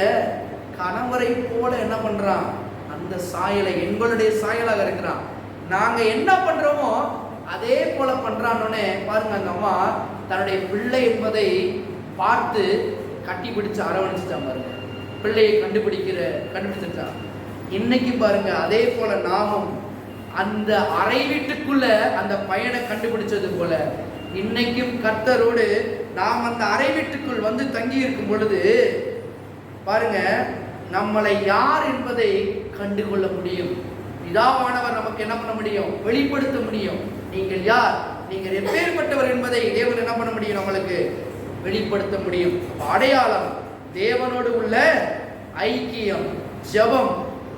கணவரை போல என்ன பண்றான், அந்த சாயலை எங்களுடைய சாயலாக இருக்கிறான், நாங்க என்ன பண்றோமோ அதே போல பண்றானோனே பாருங்க. அந்த அம்மா தன்னுடைய பிள்ளை என்பதை பார்த்து கட்டி பிடிச்சு அரவணைச்சிட்டான் பாருங்க. பிள்ளையை கண்டுபிடிச்சிட்டான். இன்னைக்கு பாருங்க அதே போல நாமும் அந்த அறை வீட்டுக்குள்ள அந்த பையனை கண்டுபிடிச்சது போல இன்னைக்கும் கர்த்தரோடு நாம் அந்த அறை வீட்டுக்குள் வந்து தங்கி இருக்கும் பொழுது பாருங்க நம்மளை யார் என்பதை கண்டுகொள்ள முடியும். பிதாவானவர் நமக்கு என்ன பண்ண முடியும், வெளிப்படுத்த முடியும். நீங்கள் யார், நீங்கள் எப்பேற்பட்டவர் என்பதை தேவன் என்ன பண்ண முடியும், நம்மளுக்கு வெளிப்படுத்த முடியும். அடையாளம், தேவனோடு உள்ள ஐக்கியம், ஜெபம்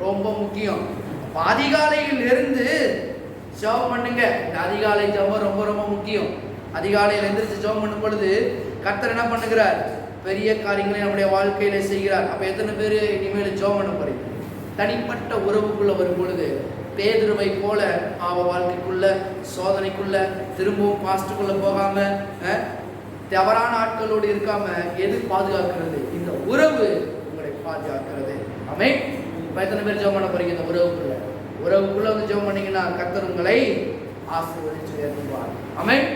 ரொம்ப முக்கியம். அதிகாலையில் இருந்து ஜெபம் பண்ணுங்க. இந்த அதிகாலை ஜெபம் ரொம்ப ரொம்ப முக்கியம். அதிகாலையில் எந்திரிச்சு ஜெபம் பண்ணும் பொழுது கர்த்தர் என்ன பண்ணுகிறார், பெரிய காரியங்களை நம்முடைய வாழ்க்கையில செய்கிறார். அப்ப எத்தனை பேர் இனிமேல் ஜெபம் பண்ண போறீங்க? தனிப்பட்ட உறவுக்குள்ள வரும் பொழுது பேதுருவை போல அவ வாழ்க்கைக்குள்ள சோதனைக்குள்ள திரும்பவும் பாஸ்டுக்குள்ள போகாம தவறான ஆட்களோடு இருக்காம எது பாதுகாக்கிறது, இந்த உறவு உங்களை பாதுகாக்கிறது. ஆமென். எத்தனை பேர் ஜெபம் பண்ண போறீங்க? இந்த உறவுக்குள்ள வந்து ஜெபம் பண்ணீங்கன்னா கர்த்தர் உங்களை ஆசீர்வதிச்சு உயர்த்துவார். ஆமென்.